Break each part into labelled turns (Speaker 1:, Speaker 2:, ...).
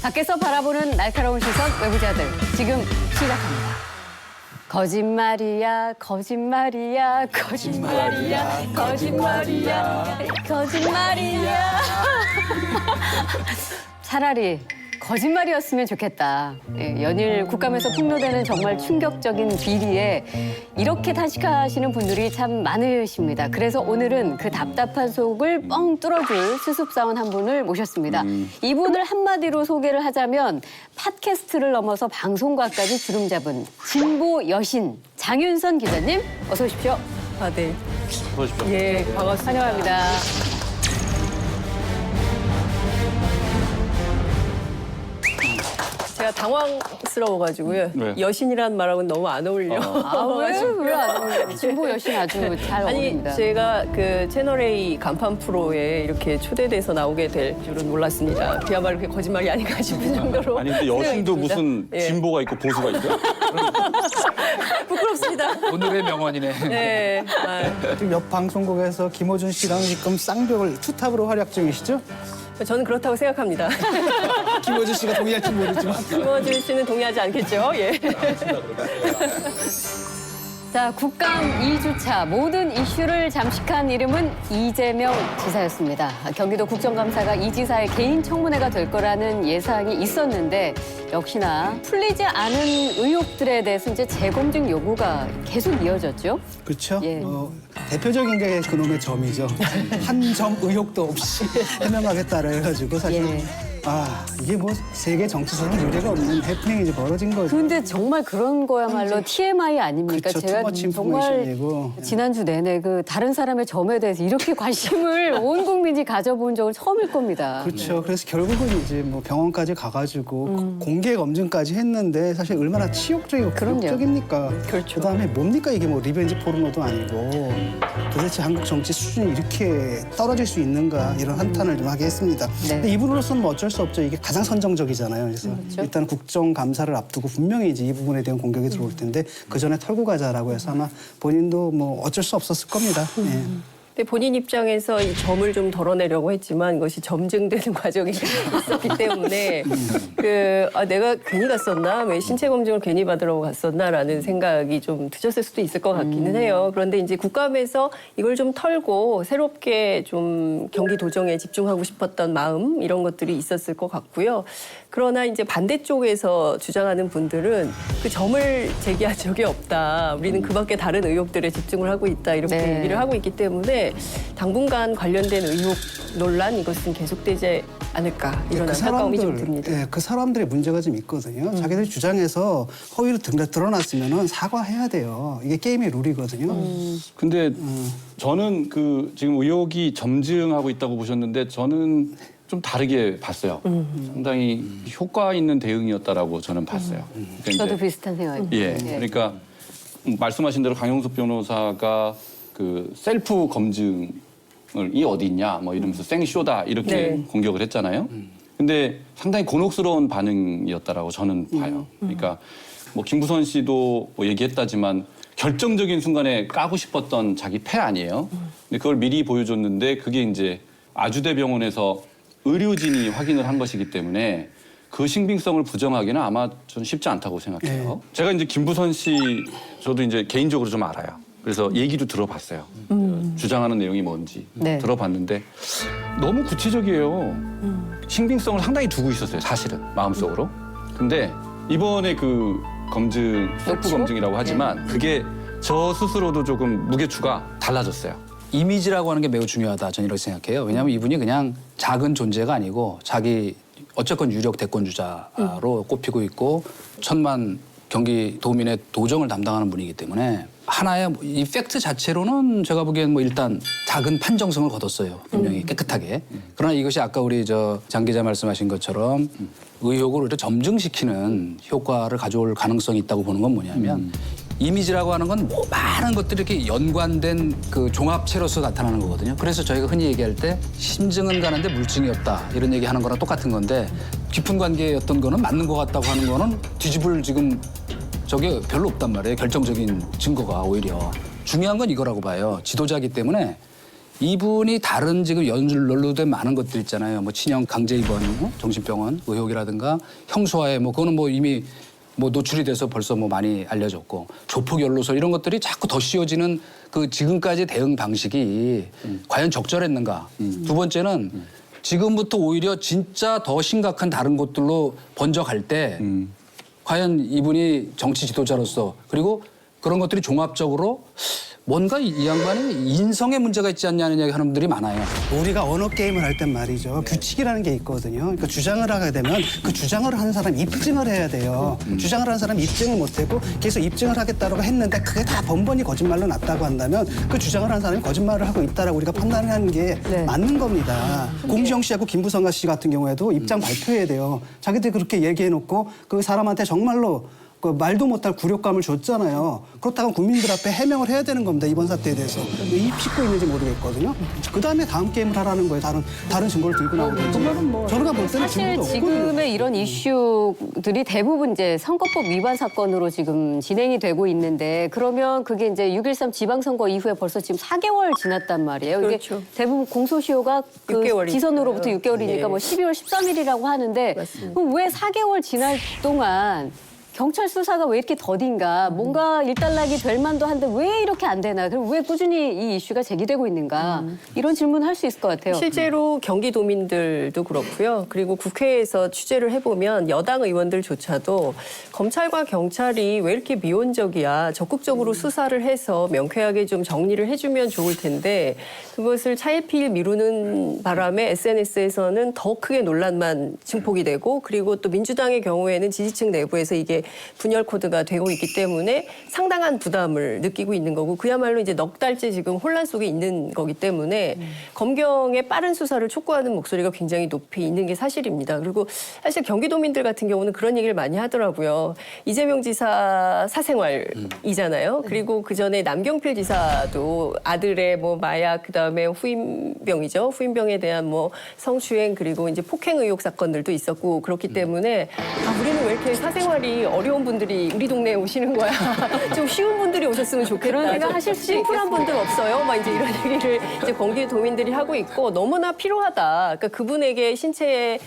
Speaker 1: 밖에서 바라보는 날카로운 시선 외부자들 지금 시작합니다. 거짓말이야, 거짓말이야, 거짓말이야, 거짓말이야, 거짓말이야. 차라리 거짓말이었으면 좋겠다. 연일 국감에서 폭로되는 정말 충격적인 비리에 이렇게 탄식하시는 분들이 참 많으십니다. 그래서 오늘은 그 답답한 속을 뻥 뚫어줄 수습사원 한 분을 모셨습니다. 이분을 한마디로 소개를 하자면 팟캐스트를 넘어서 방송과까지 주름 잡은 진보 여신 장윤선 기자님 어서 오십시오.
Speaker 2: 아, 네.
Speaker 3: 어서 오십시오.
Speaker 2: 예, 반갑습니다.
Speaker 1: 환영합니다.
Speaker 2: 제가 당황스러워가지고요.
Speaker 3: 네.
Speaker 2: 여신이라는 말하고는 너무 안 어울려.
Speaker 1: 왜안 어울려요? 진보 여신 아주 잘
Speaker 2: 아니,
Speaker 1: 어울립니다.
Speaker 2: 제가 그 채널A 간판 프로에 이렇게 초대돼서 나오게 될 줄은 몰랐습니다. 그야말로 그게 거짓말이 아닌가 싶은 정도로.
Speaker 3: 아니 근데 여신도
Speaker 2: 생각이 듭니다.
Speaker 3: 무슨
Speaker 2: 예.
Speaker 3: 진보가 있고 보수가 있어요?
Speaker 2: 부끄럽습니다.
Speaker 4: 오늘의 명언이네.
Speaker 2: 네. 아,
Speaker 5: 지금 옆 방송국에서 김호준 씨랑 지금 쌍벽을 투탑으로 활약 중이시죠?
Speaker 2: 저는 그렇다고 생각합니다.
Speaker 5: 김호준 씨가 동의할지 모르지만.
Speaker 2: 김어준 씨는 동의하지 않겠죠? 예.
Speaker 1: 자, 국감 2주차 모든 이슈를 잠식한 이름은 이재명 지사였습니다. 경기도 국정감사가 이 지사의 개인 청문회가 될 거라는 예상이 있었는데 역시나 풀리지 않은 의혹들에 대해서 이제 재검증 요구가 계속 이어졌죠.
Speaker 5: 그렇죠.
Speaker 1: 예.
Speaker 5: 대표적인 게 그놈의 점이죠. 한 점 의혹도 없이 해명하겠다라 해가지고 사실
Speaker 1: 예.
Speaker 5: 이게 뭐 세계 정치사상 유례가 없는 해프닝이 벌어진 거죠.
Speaker 1: 근데 정말 그런 거야말로 TMI 아닙니까?
Speaker 5: 그쵸,
Speaker 1: 제가
Speaker 5: 투머치
Speaker 1: 정말
Speaker 5: 인포메이션이고.
Speaker 1: 지난주 내내 그 다른 사람의 점에 대해서 이렇게 관심을 온 국민이 가져본 적은 처음일 겁니다.
Speaker 5: 그렇죠. 그래서 결국은 이제 뭐 병원까지 가가지고 공개 검증까지 했는데 사실 얼마나 치욕적이고
Speaker 1: 그럼요.
Speaker 5: 굴욕적입니까?
Speaker 2: 그렇죠.
Speaker 5: 그다음에 뭡니까 이게 뭐 리벤지 포르노도 아니고 도대체 한국 정치 수준이 이렇게 떨어질 수 있는가 이런 한탄을 좀 하게 했습니다.
Speaker 1: 네.
Speaker 5: 근데 이분으로서는 뭐 어쩔 수 없죠. 이게 가장 선정적이잖아요. 그래서
Speaker 1: 그렇죠.
Speaker 5: 일단 국정감사를 앞두고 분명히 이제 이 부분에 대한 공격이 들어올 텐데 그 전에 털고 가자라고 해서 아마 본인도 뭐 어쩔 수 없었을 겁니다. 예.
Speaker 2: 근데 본인 입장에서 이 점을 좀 덜어내려고 했지만 이것이 점증되는 과정이 있었기 때문에 내가 괜히 갔었나? 왜 신체 검증을 괜히 받으러 갔었나라는 생각이 좀 드셨을 수도 있을 것 같기는 해요. 그런데 이제 국감에서 이걸 좀 털고 새롭게 좀 경기 도정에 집중하고 싶었던 마음 이런 것들이 있었을 것 같고요. 그러나 이제 반대쪽에서 주장하는 분들은 그 점을 제기한 적이 없다. 우리는 그밖에 다른 의혹들에 집중을 하고 있다. 이렇게
Speaker 1: 네.
Speaker 2: 얘기를 하고 있기 때문에 당분간 관련된 의혹 논란 이것은 계속되지 않을까 이런 안타까움이 좀 듭니다.
Speaker 5: 예, 그 사람들의 문제가 좀 있거든요. 자기들이 주장해서 허위로 드러났으면 사과해야 돼요. 이게 게임의 룰이거든요.
Speaker 3: 근데 저는 그 지금 의혹이 점증하고 있다고 보셨는데 저는 좀 다르게 봤어요. 상당히 효과 있는 대응이었다라고 저는 봤어요. 그러니까 이제
Speaker 1: 저도 비슷한 생각입니다.
Speaker 3: 예, 그러니까 말씀하신 대로 강용석 변호사가 그 셀프 검증을 이 어디 있냐 뭐 이러면서 생쇼다 이렇게
Speaker 2: 네.
Speaker 3: 공격을 했잖아요. 근데 상당히 곤혹스러운 반응이었다라고 저는 봐요. 그러니까 뭐 김부선 씨도 뭐 얘기했다지만 결정적인 순간에 까고 싶었던 자기 패 아니에요. 근데 그걸 미리 보여줬는데 그게 이제 아주대병원에서 의료진이 확인을 한 것이기 때문에 그 신빙성을 부정하기는 아마 저는 쉽지 않다고 생각해요. 제가 이제 김부선 씨 저도 이제 개인적으로 좀 알아요. 그래서 얘기도 들어봤어요. 주장하는 내용이 뭔지
Speaker 1: 네.
Speaker 3: 들어봤는데 너무 구체적이에요. 신빙성을 상당히 두고 있었어요, 사실은 마음속으로. 근데 이번에 그 검증, 셀프
Speaker 1: 녹취록?
Speaker 3: 검증이라고 하지만 그게 저 스스로도 조금 무게추가 달라졌어요.
Speaker 4: 이미지라고 하는 게 매우 중요하다. 저는 이렇게 생각해요. 왜냐하면 이분이 그냥 작은 존재가 아니고 자기 어쨌건 유력 대권주자로 꼽히고 있고 1,000만 경기도민의 도정을 담당하는 분이기 때문에 하나의 이 팩트 자체로는 제가 보기엔 뭐 일단 작은 판정성을 거뒀어요. 분명히 깨끗하게. 그러나 이것이 아까 우리 장 기자 말씀하신 것처럼 의혹을 오히려 점증시키는 효과를 가져올 가능성이 있다고 보는 건 뭐냐면 이미지라고 하는 건 뭐 많은 것들이 이렇게 연관된 그 종합체로서 나타나는 거거든요. 그래서 저희가 흔히 얘기할 때 심증은 가는데 물증이 없다 이런 얘기하는 거랑 똑같은 건데 깊은 관계였던 거는 맞는 것 같다고 하는 거는 뒤집을 지금 저게 별로 없단 말이에요. 결정적인 증거가 오히려. 중요한 건 이거라고 봐요. 지도자이기 때문에 이분이 다른 지금 연루된 많은 것들 있잖아요. 뭐 친형 강제 입원, 정신병원 의혹이라든가 형수와의 뭐 그거는 뭐 이미 뭐 노출이 돼서 벌써 뭐 많이 알려졌고 조폭 연루설 이런 것들이 자꾸 더 씌워지는 그 지금까지 대응 방식이 과연 적절했는가. 두 번째는 지금부터 오히려 진짜 더 심각한 다른 곳들로 번져갈 때 과연 이분이 정치 지도자로서 그리고 그런 것들이 종합적으로 뭔가 이 양반이 인성에 문제가 있지 않냐는 얘기 하는 분들이 많아요.
Speaker 5: 우리가 언어 게임을 할 땐 말이죠. 규칙이라는 게 있거든요. 그러니까 주장을 하게 되면 그 주장을 하는 사람 입증을 해야 돼요. 주장을 하는 사람 입증을 못하고 계속 입증을 하겠다고 했는데 그게 다 번번이 거짓말로 났다고 한다면 그 주장을 하는 사람이 거짓말을 하고 있다라고 우리가 판단하는 게 맞는 겁니다. 공지영 씨하고 김부성가 씨 같은 경우에도 입장 발표해야 돼요. 자기들 그렇게 얘기해놓고 그 사람한테 정말로 그 말도 못할 굴욕감을 줬잖아요. 그렇다고 국민들 앞에 해명을 해야 되는 겁니다. 이번 사태에 대해서. 왜 입 씻고 있는지 모르겠거든요. 그다음에 다음 게임을 하라는 거예요. 다른 증거를 들고 나오든지. 저희가 볼 때는
Speaker 1: 사실
Speaker 5: 증거도 없거든요.
Speaker 1: 지금의 이런 이슈들이 대부분 이제 선거법 위반 사건으로 지금 진행이 되고 있는데 그러면 그게 이제 6.13 지방선거 이후에 벌써 지금 4개월 지났단 말이에요.
Speaker 2: 그렇죠.
Speaker 1: 이게 대부분 공소시효가 그
Speaker 2: 6개월이니까요.
Speaker 1: 기선으로부터 6개월이니까
Speaker 2: 예.
Speaker 1: 뭐 12월 13일이라고 하는데
Speaker 2: 맞습니다.
Speaker 1: 그럼 왜 4개월 지날 동안 경찰 수사가 왜 이렇게 더딘가 뭔가 일단락이 될 만도 한데 왜 이렇게 안 되나 그리고 왜 꾸준히 이 이슈가 제기되고 있는가 이런 질문 할 수 있을 것 같아요.
Speaker 2: 실제로 경기도민들도 그렇고요. 그리고 국회에서 취재를 해보면 여당 의원들조차도 검찰과 경찰이 왜 이렇게 미온적이야. 적극적으로 수사를 해서 명쾌하게 좀 정리를 해주면 좋을 텐데 그것을 차일피일 미루는 바람에 SNS에서는 더 크게 논란만 증폭이 되고 그리고 또 민주당의 경우에는 지지층 내부에서 이게 분열 코드가 되고 있기 때문에 상당한 부담을 느끼고 있는 거고 그야말로 이제 넉 달째 지금 혼란 속에 있는 거기 때문에 검경의 빠른 수사를 촉구하는 목소리가 굉장히 높이 있는 게 사실입니다. 그리고 사실 경기도민들 같은 경우는 그런 얘기를 많이 하더라고요. 이재명 지사 사생활이잖아요. 그리고 그 전에 남경필 지사도 아들의 뭐 마약 그다음에 후임병이죠. 후임병에 대한 뭐 성추행 그리고 이제 폭행 의혹 사건들도 있었고 그렇기 때문에 우리는 왜 이렇게 사생활이 어려운 분들이 우리 동네에 오시는 거야. 좀 쉬운 분들이 오셨으면 좋겠다.
Speaker 1: 그런 생각 하실 수
Speaker 2: 심플한 분들 없어요. 막 이제 이런 얘기를 이제 경기도민들이 하고 있고 너무나 필요하다. 그러니까 그분에게 신체의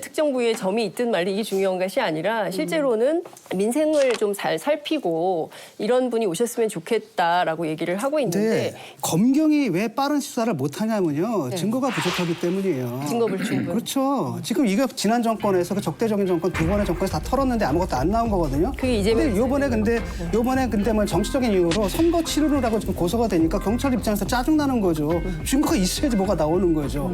Speaker 2: 특정 부위에 점이 있든 말든 이게 중요한 것이 아니라 실제로는 민생을 좀 잘 살피고 이런 분이 오셨으면 좋겠다라고 얘기를 하고 있는데
Speaker 5: 근데 검경이 왜 빠른 수사를 못하냐면요. 증거가 부족하기 때문이에요.
Speaker 2: 증거 불충분.
Speaker 5: 그렇죠. 지금 이거 지난 정권에서 그 적대적인 정권 두 번의 정권에서 다 털었는데 아무것도 안 나온 거거든요.
Speaker 2: 그게 이재명
Speaker 5: 근데 요번에 뭐 정치적인 이유로 선거 치르느라고 지금 고소가 되니까 경찰 입장에서 짜증 나는 거죠. 증거가 있어야지 뭐가 나오는 거죠.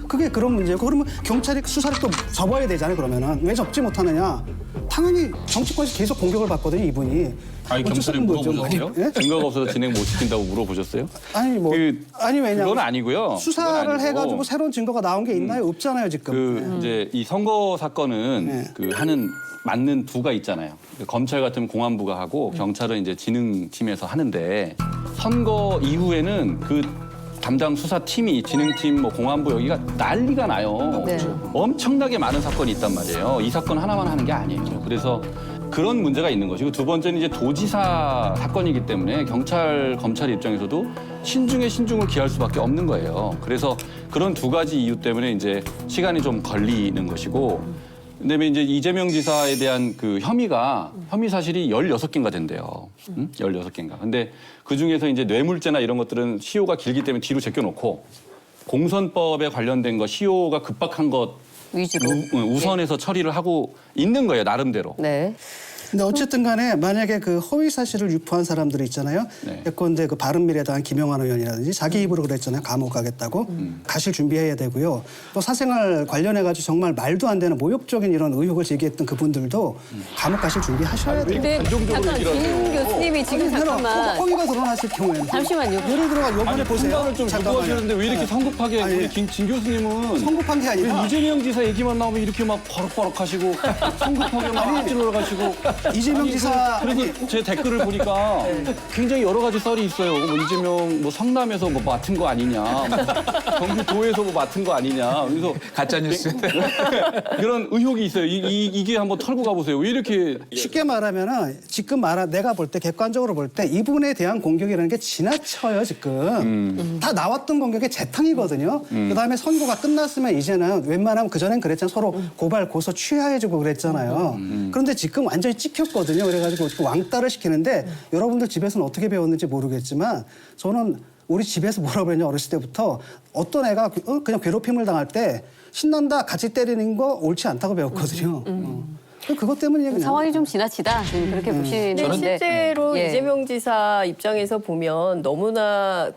Speaker 5: 그게 그런 문제고 그러면 경찰이 수사를 또 접어야 되잖아요. 그러면은 왜 접지 못하느냐? 당연히 정치권에서 계속 공격을 받거든요. 이분이.
Speaker 3: 아니
Speaker 5: 어쩔 수
Speaker 3: 경찰에
Speaker 5: 없는 거죠,
Speaker 3: 물어보셨어요?
Speaker 5: 뭐. 예?
Speaker 3: 증거가 없어서 진행 못 시킨다고 물어보셨어요?
Speaker 5: 아니 뭐 아니 왜냐면
Speaker 3: 그건 아니고요. 그건
Speaker 5: 수사를
Speaker 3: 아니고.
Speaker 5: 해가지고 새로운 증거가 나온 게 있나요? 없잖아요 지금.
Speaker 3: 그 이제 이 선거 사건은
Speaker 5: 네.
Speaker 3: 그 하는 맞는 부가 있잖아요. 검찰 같으면 공안부가 하고 경찰은 이제 진흥팀에서 하는데 선거 이후에는 그 담당 수사팀이 진흥팀 뭐 공안부 여기가 난리가 나요.
Speaker 1: 네.
Speaker 3: 엄청나게 많은 사건이 있단 말이에요. 이 사건 하나만 하는 게 아니에요. 그래서 그런 문제가 있는 것이고 두 번째는 이제 도지사 사건이기 때문에 경찰, 검찰 입장에서도 신중에 신중을 기할 수밖에 없는 거예요. 그래서 그런 두 가지 이유 때문에 이제 시간이 좀 걸리는 것이고 그다음에 이제 이재명 지사에 대한 그 혐의 사실이 16개인가 된대요. 16개인가. 근데 그중에서 이제 뇌물죄나 이런 것들은 시효가 길기 때문에 뒤로 제껴놓고 공선법에 관련된 거 시효가 급박한 것
Speaker 1: 위주로.
Speaker 3: 우선해서 처리를 하고 있는 거예요, 나름대로.
Speaker 1: 네.
Speaker 5: 근데 어쨌든 간에 만약에 그 허위 사실을 유포한 사람들이 있잖아요.
Speaker 3: 네.
Speaker 5: 예컨대 그 바른미래당 김영환 의원이라든지 자기 입으로 그랬잖아요. 감옥 가겠다고. 가실 준비해야 되고요. 또 사생활 관련해가지고 정말 말도 안 되는 모욕적인 이런 의혹을 제기했던 그분들도 감옥 가실 준비하셔야 돼요.
Speaker 1: 근데 잠깐 김 교수님이 지금 잠깐만
Speaker 5: 허위가 드러났을 경우에는
Speaker 1: 잠시만요.
Speaker 5: 예를 들어 요번에 보세요.
Speaker 3: 판단을 좀 유도하시는데 왜 이렇게 성급하게
Speaker 5: 아니,
Speaker 3: 우리 진 교수님은
Speaker 5: 성급한 게 아니라
Speaker 3: 이재명 지사 얘기만 나오면 이렇게 막 버럭버럭 하시고 성급하게 막 앞질러 가시고
Speaker 5: 이재명 지사
Speaker 3: 그래서 제 댓글을 보니까 굉장히 여러 가지 썰이 있어요. 뭐 이재명 뭐 성남에서 뭐 맡은 거 아니냐, 뭐 경기도에서 뭐 맡은 거 아니냐. 그래서
Speaker 4: 가짜 뉴스.
Speaker 3: 그런 의혹이 있어요. 이게 한번 털고 가보세요. 왜 이렇게
Speaker 5: 쉽게 말하면은 지금 내가 볼 때 객관적으로 객관적으로 볼 때 이분에 대한 공격이라는 게 지나쳐요 지금. 다 나왔던 공격의 재탕이거든요. 그다음에 선고가 끝났으면 이제는 웬만하면 그전엔 그랬잖아요. 서로 고발 고소 취하해주고 그랬잖아요. 그런데 지금 완전히 찍혔거든요. 그래가지고 지금 왕따를 시키는데 여러분들 집에서는 어떻게 배웠는지 모르겠지만 저는 우리 집에서 뭐라고 그랬냐 어렸을 때부터 어떤 애가 그냥 괴롭힘을 당할 때 신난다 같이 때리는 거 옳지 않다고 배웠거든요. 그것 때문에 그냥
Speaker 1: 상황이 좀 지나치다 지금 그렇게 보시는
Speaker 2: 근데
Speaker 1: 건데
Speaker 2: 실제로
Speaker 1: 예.
Speaker 2: 이재명 지사 입장에서 보면 너무나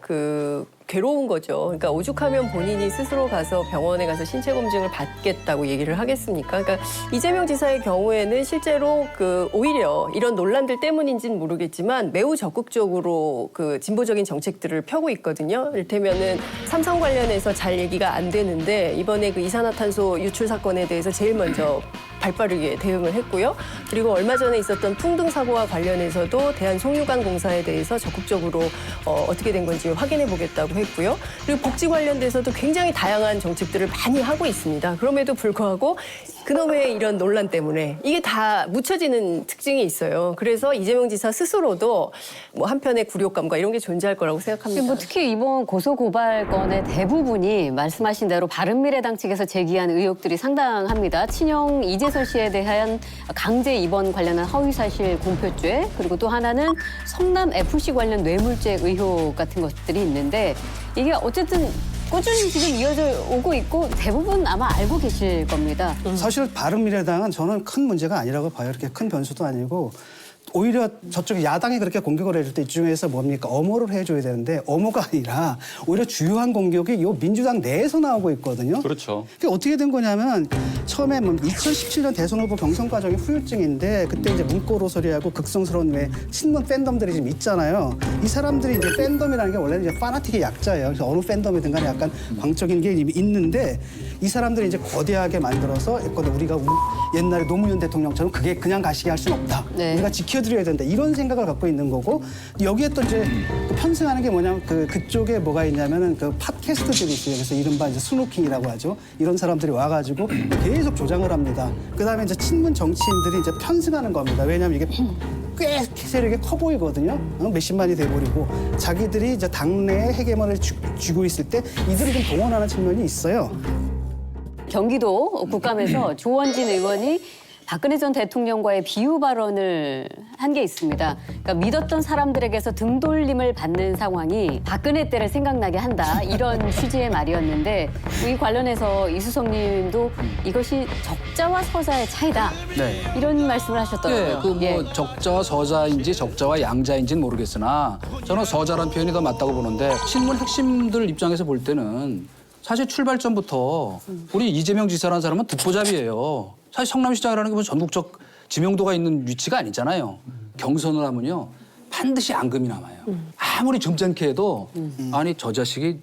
Speaker 2: 괴로운 거죠. 그러니까 오죽하면 본인이 스스로 가서 병원에 가서 신체 검증을 받겠다고 얘기를 하겠습니까? 그러니까 이재명 지사의 경우에는 실제로 오히려 이런 논란들 때문인지는 모르겠지만 매우 적극적으로 진보적인 정책들을 펴고 있거든요. 이를테면은 삼성 관련해서 잘 얘기가 안 되는데 이번에 이산화탄소 유출 사건에 대해서 제일 먼저 발빠르게 대응을 했고요. 그리고 얼마 전에 있었던 풍등 사고와 관련해서도 대한송유관공사에 대해서 적극적으로 어떻게 된 건지 확인해 보겠다고 했고요. 그리고 복지 관련돼서도 굉장히 다양한 정책들을 많이 하고 있습니다. 그럼에도 불구하고 그놈의 이런 논란 때문에 이게 다 묻혀지는 특징이 있어요. 그래서 이재명 지사 스스로도 한편의 굴욕감과 이런 게 존재할 거라고 생각합니다.
Speaker 1: 특히 이번 고소고발건의 대부분이 말씀하신 대로 바른미래당 측에서 제기한 의혹들이 상당합니다. 친형 이재선 씨에 대한 강제 입원 관련한 허위사실 공표죄, 그리고 또 하나는 성남FC 관련 뇌물죄 의혹 같은 것들이 있는데 이게 어쨌든 꾸준히 지금 이어져 오고 있고 대부분 아마 알고 계실 겁니다.
Speaker 5: 사실 바른미래당은 저는 큰 문제가 아니라고 봐요. 이렇게 큰 변수도 아니고 오히려 저쪽 야당이 그렇게 공격을 해줄 때 이중에서 뭡니까? 엄호를 해줘야 되는데 엄호가 아니라 오히려 주요한 공격이 요 민주당 내에서 나오고 있거든요.
Speaker 3: 그렇죠.
Speaker 5: 그게 어떻게 된 거냐면 처음에 2017년 대선 후보 경선 과정이 후유증인데 그때 이제 문고로소리하고 극성스러운 왜 친문 팬덤들이 지금 있잖아요. 이 사람들이 이제 팬덤이라는 게 원래는 이제 파나틱의 약자예요. 그래서 어느 팬덤이든 간에 약간 광적인 게 있는데 이 사람들이 이제 거대하게 만들어서 우리가 옛날에 노무현 대통령처럼 그게 그냥 가시게 할 수는 없다.
Speaker 1: 네.
Speaker 5: 우리가 지켜드려야 된다. 이런 생각을 갖고 있는 거고 여기에 또 이제 편승하는 게 뭐냐면 그쪽에 뭐가 있냐면은 팟캐스트들이 있어요. 그래서 이른바 이제 스노킹이라고 하죠. 이런 사람들이 와가지고 계속 조장을 합니다. 그다음에 이제 친문 정치인들이 이제 편승하는 겁니다. 왜냐하면 이게 꽤 세력이 커 보이거든요. 몇십만이 돼버리고 자기들이 이제 당내에 헤게모니를 쥐고 있을 때 이들을 좀 동원하는 측면이 있어요.
Speaker 1: 경기도 국감에서 조원진 의원이 박근혜 전 대통령과의 비유 발언을 한 게 있습니다. 그러니까 믿었던 사람들에게서 등돌림을 받는 상황이 박근혜 때를 생각나게 한다. 이런 취지의 말이었는데 이 관련해서 이수석 님도 이것이 적자와 서자의 차이다.
Speaker 4: 네.
Speaker 1: 이런 말씀을 하셨더라고요.
Speaker 4: 예, 적자와 서자인지 적자와 양자인지는 모르겠으나 저는 서자란 표현이 더 맞다고 보는데 신문 핵심들 입장에서 볼 때는 사실 출발점부터 우리 이재명 지사라는 사람은 듣보잡이에요. 사실 성남시장이라는 게 뭐 전국적 지명도가 있는 위치가 아니잖아요. 경선을 하면요 반드시 앙금이 남아요. 아무리 점잖게 해도 아니 저 자식이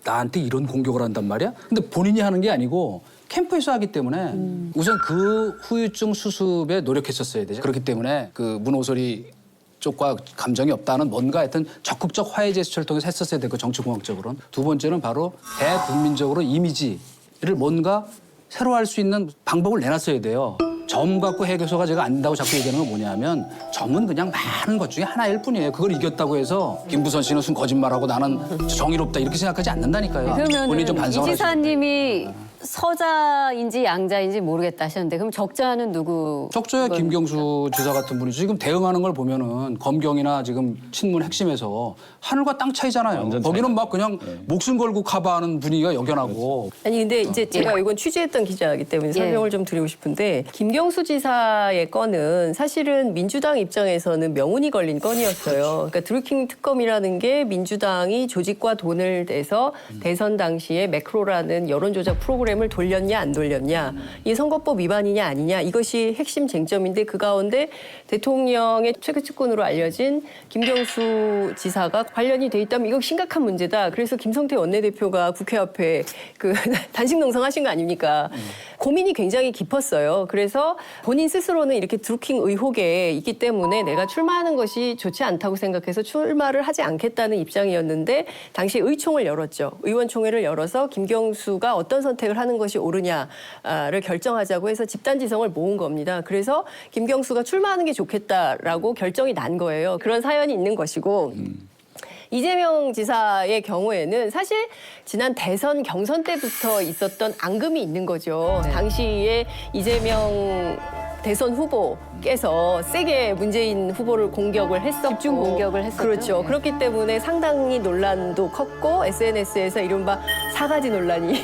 Speaker 4: 나한테 이런 공격을 한단 말이야? 근데 본인이 하는 게 아니고 캠프에서 하기 때문에 우선 그 후유증 수습에 노력했었어야 되죠. 그렇기 때문에 문호설이 쪽과 감정이 없다는 뭔가 하여튼 적극적 화해 제스처를 통해서 했었어야 되고 정치공학적으로는. 두 번째는 바로 대국민적으로 이미지를 뭔가 새로 할 수 있는 방법을 내놨어야 돼요. 점 갖고 해결서가 제가 안 된다고 자꾸 얘기하는 건 뭐냐면 점은 그냥 많은 것 중에 하나일 뿐이에요. 그걸 이겼다고 해서 김부선 씨는 순 거짓말하고 나는 정의롭다 이렇게 생각하지 않는다니까요.
Speaker 1: 그러면
Speaker 4: 본인이 좀
Speaker 1: 이
Speaker 4: 반성을 하시고.
Speaker 1: 지사님이 서자인지 양자인지 모르겠다 하셨는데 그럼 적자는 누구?
Speaker 4: 적자야 김경수 지사 같은 분이 지금 대응하는 걸 보면은 검경이나 지금 친문 핵심에서 하늘과 땅 차이잖아요.
Speaker 3: 완전
Speaker 4: 거기는
Speaker 3: 차이다.
Speaker 4: 막 그냥 목숨 걸고 커버하는 분위기가 역연하고.
Speaker 2: 아니 근데 이제 제가 이건 취재했던 기자이기 때문에 설명을 좀 드리고 싶은데 김경수 지사의 건은 사실은 민주당 입장에서는 명운이 걸린 건이었어요. 그러니까 드루킹 특검이라는 게 민주당이 조직과 돈을 내서 대선 당시에 매크로라는 여론조작 프로그램을 돌렸냐 안 돌렸냐, 이 선거법 위반이냐 아니냐, 이것이 핵심 쟁점인데 그 가운데 대통령의 최고 측근으로 알려진 김경수 지사가 관련이 돼 있다면 이거 심각한 문제다. 그래서 김성태 원내대표가 국회 앞에 단식 농성하신 거 아닙니까? 고민이 굉장히 깊었어요. 그래서 본인 스스로는 이렇게 드루킹 의혹에 있기 때문에 내가 출마하는 것이 좋지 않다고 생각해서 출마를 하지 않겠다는 입장이었는데 당시 의총을 열었죠. 의원총회를 열어서 김경수가 어떤 선택을 하는 것이 옳으냐를 결정하자고 해서 집단지성을 모은 겁니다. 그래서 김경수가 출마하는 게 좋겠다라고 결정이 난 거예요. 그런 사연이 있는 것이고 이재명 지사의 경우에는 사실 지난 대선 경선 때부터 있었던 앙금이 있는 거죠. 당시에 이재명 대선 후보께서 세게 문재인 후보를 공격을 했었고
Speaker 1: 집중 공격을 했었죠.
Speaker 2: 그렇죠.
Speaker 1: 네.
Speaker 2: 그렇기 때문에 상당히 논란도 컸고 SNS에서 이른바 사가지 논란이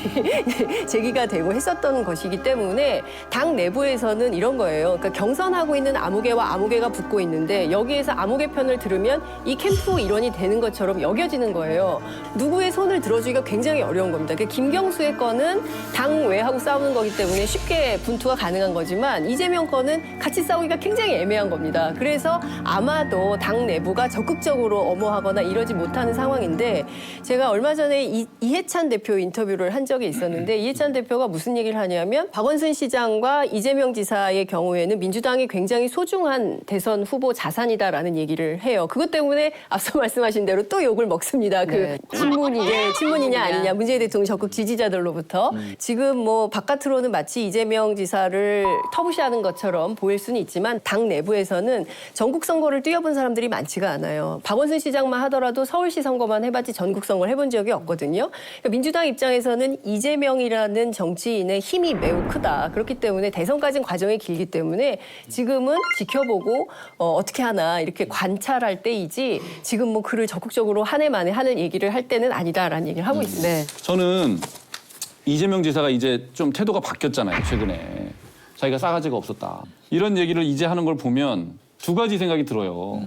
Speaker 2: 제기가 되고 했었던 것이기 때문에 당 내부에서는 이런 거예요. 그러니까 경선하고 있는 아무개와 아무개가 붙고 있는데 여기에서 아무개 편을 들으면 이 캠프 일원이 되는 것처럼 여겨지는 거예요. 누구의 손을 들어주기가 굉장히 어려운 겁니다. 그러니까 김경수의 건은 당 외하고 싸우는 거기 때문에 쉽게 분투가 가능한 거지만 이재명 건은 같이 싸우기가 굉장히 애매한 겁니다. 그래서 아마도 당 내부가 적극적으로 엄호하거나 이러지 못하는 상황인데 제가 얼마 전에 이해찬 대표 인터뷰를 한 적이 있었는데 이해찬 대표가 무슨 얘기를 하냐면 박원순 시장과 이재명 지사의 경우에는 민주당이 굉장히 소중한 대선 후보 자산이다라는 얘기를 해요. 그것 때문에 앞서 말씀하신 대로 또 욕을 먹습니다.
Speaker 1: 네,
Speaker 2: 친문이냐 아니냐 문재인 대통령 적극 지지자들로부터 지금 뭐 바깥으로는 마치 이재명 지사를 터부시하는 것처럼 보일 수는 있지만 당 내부에서는 전국 선거를 뛰어본 사람들이 많지가 않아요. 박원순 시장만 하더라도 서울시 선거만 해봤지 전국 선거를 해본 적이 없거든요. 그러니까 민주당 입장에서는 이재명이라는 정치인의 힘이 매우 크다. 그렇기 때문에 대선까지는 과정이 길기 때문에 지금은 지켜보고 어떻게 하나 이렇게 관찰할 때이지 지금 뭐 그를 적극적으로 한 해 만에 하는 얘기를 할 때는 아니다라는 얘기를 하고 있습니다.
Speaker 1: 네.
Speaker 3: 저는 이재명 지사가 이제 좀 태도가 바뀌었잖아요, 최근에. 자기가 싸가지가 없었다. 이런 얘기를 이제 하는 걸 보면 두 가지 생각이 들어요.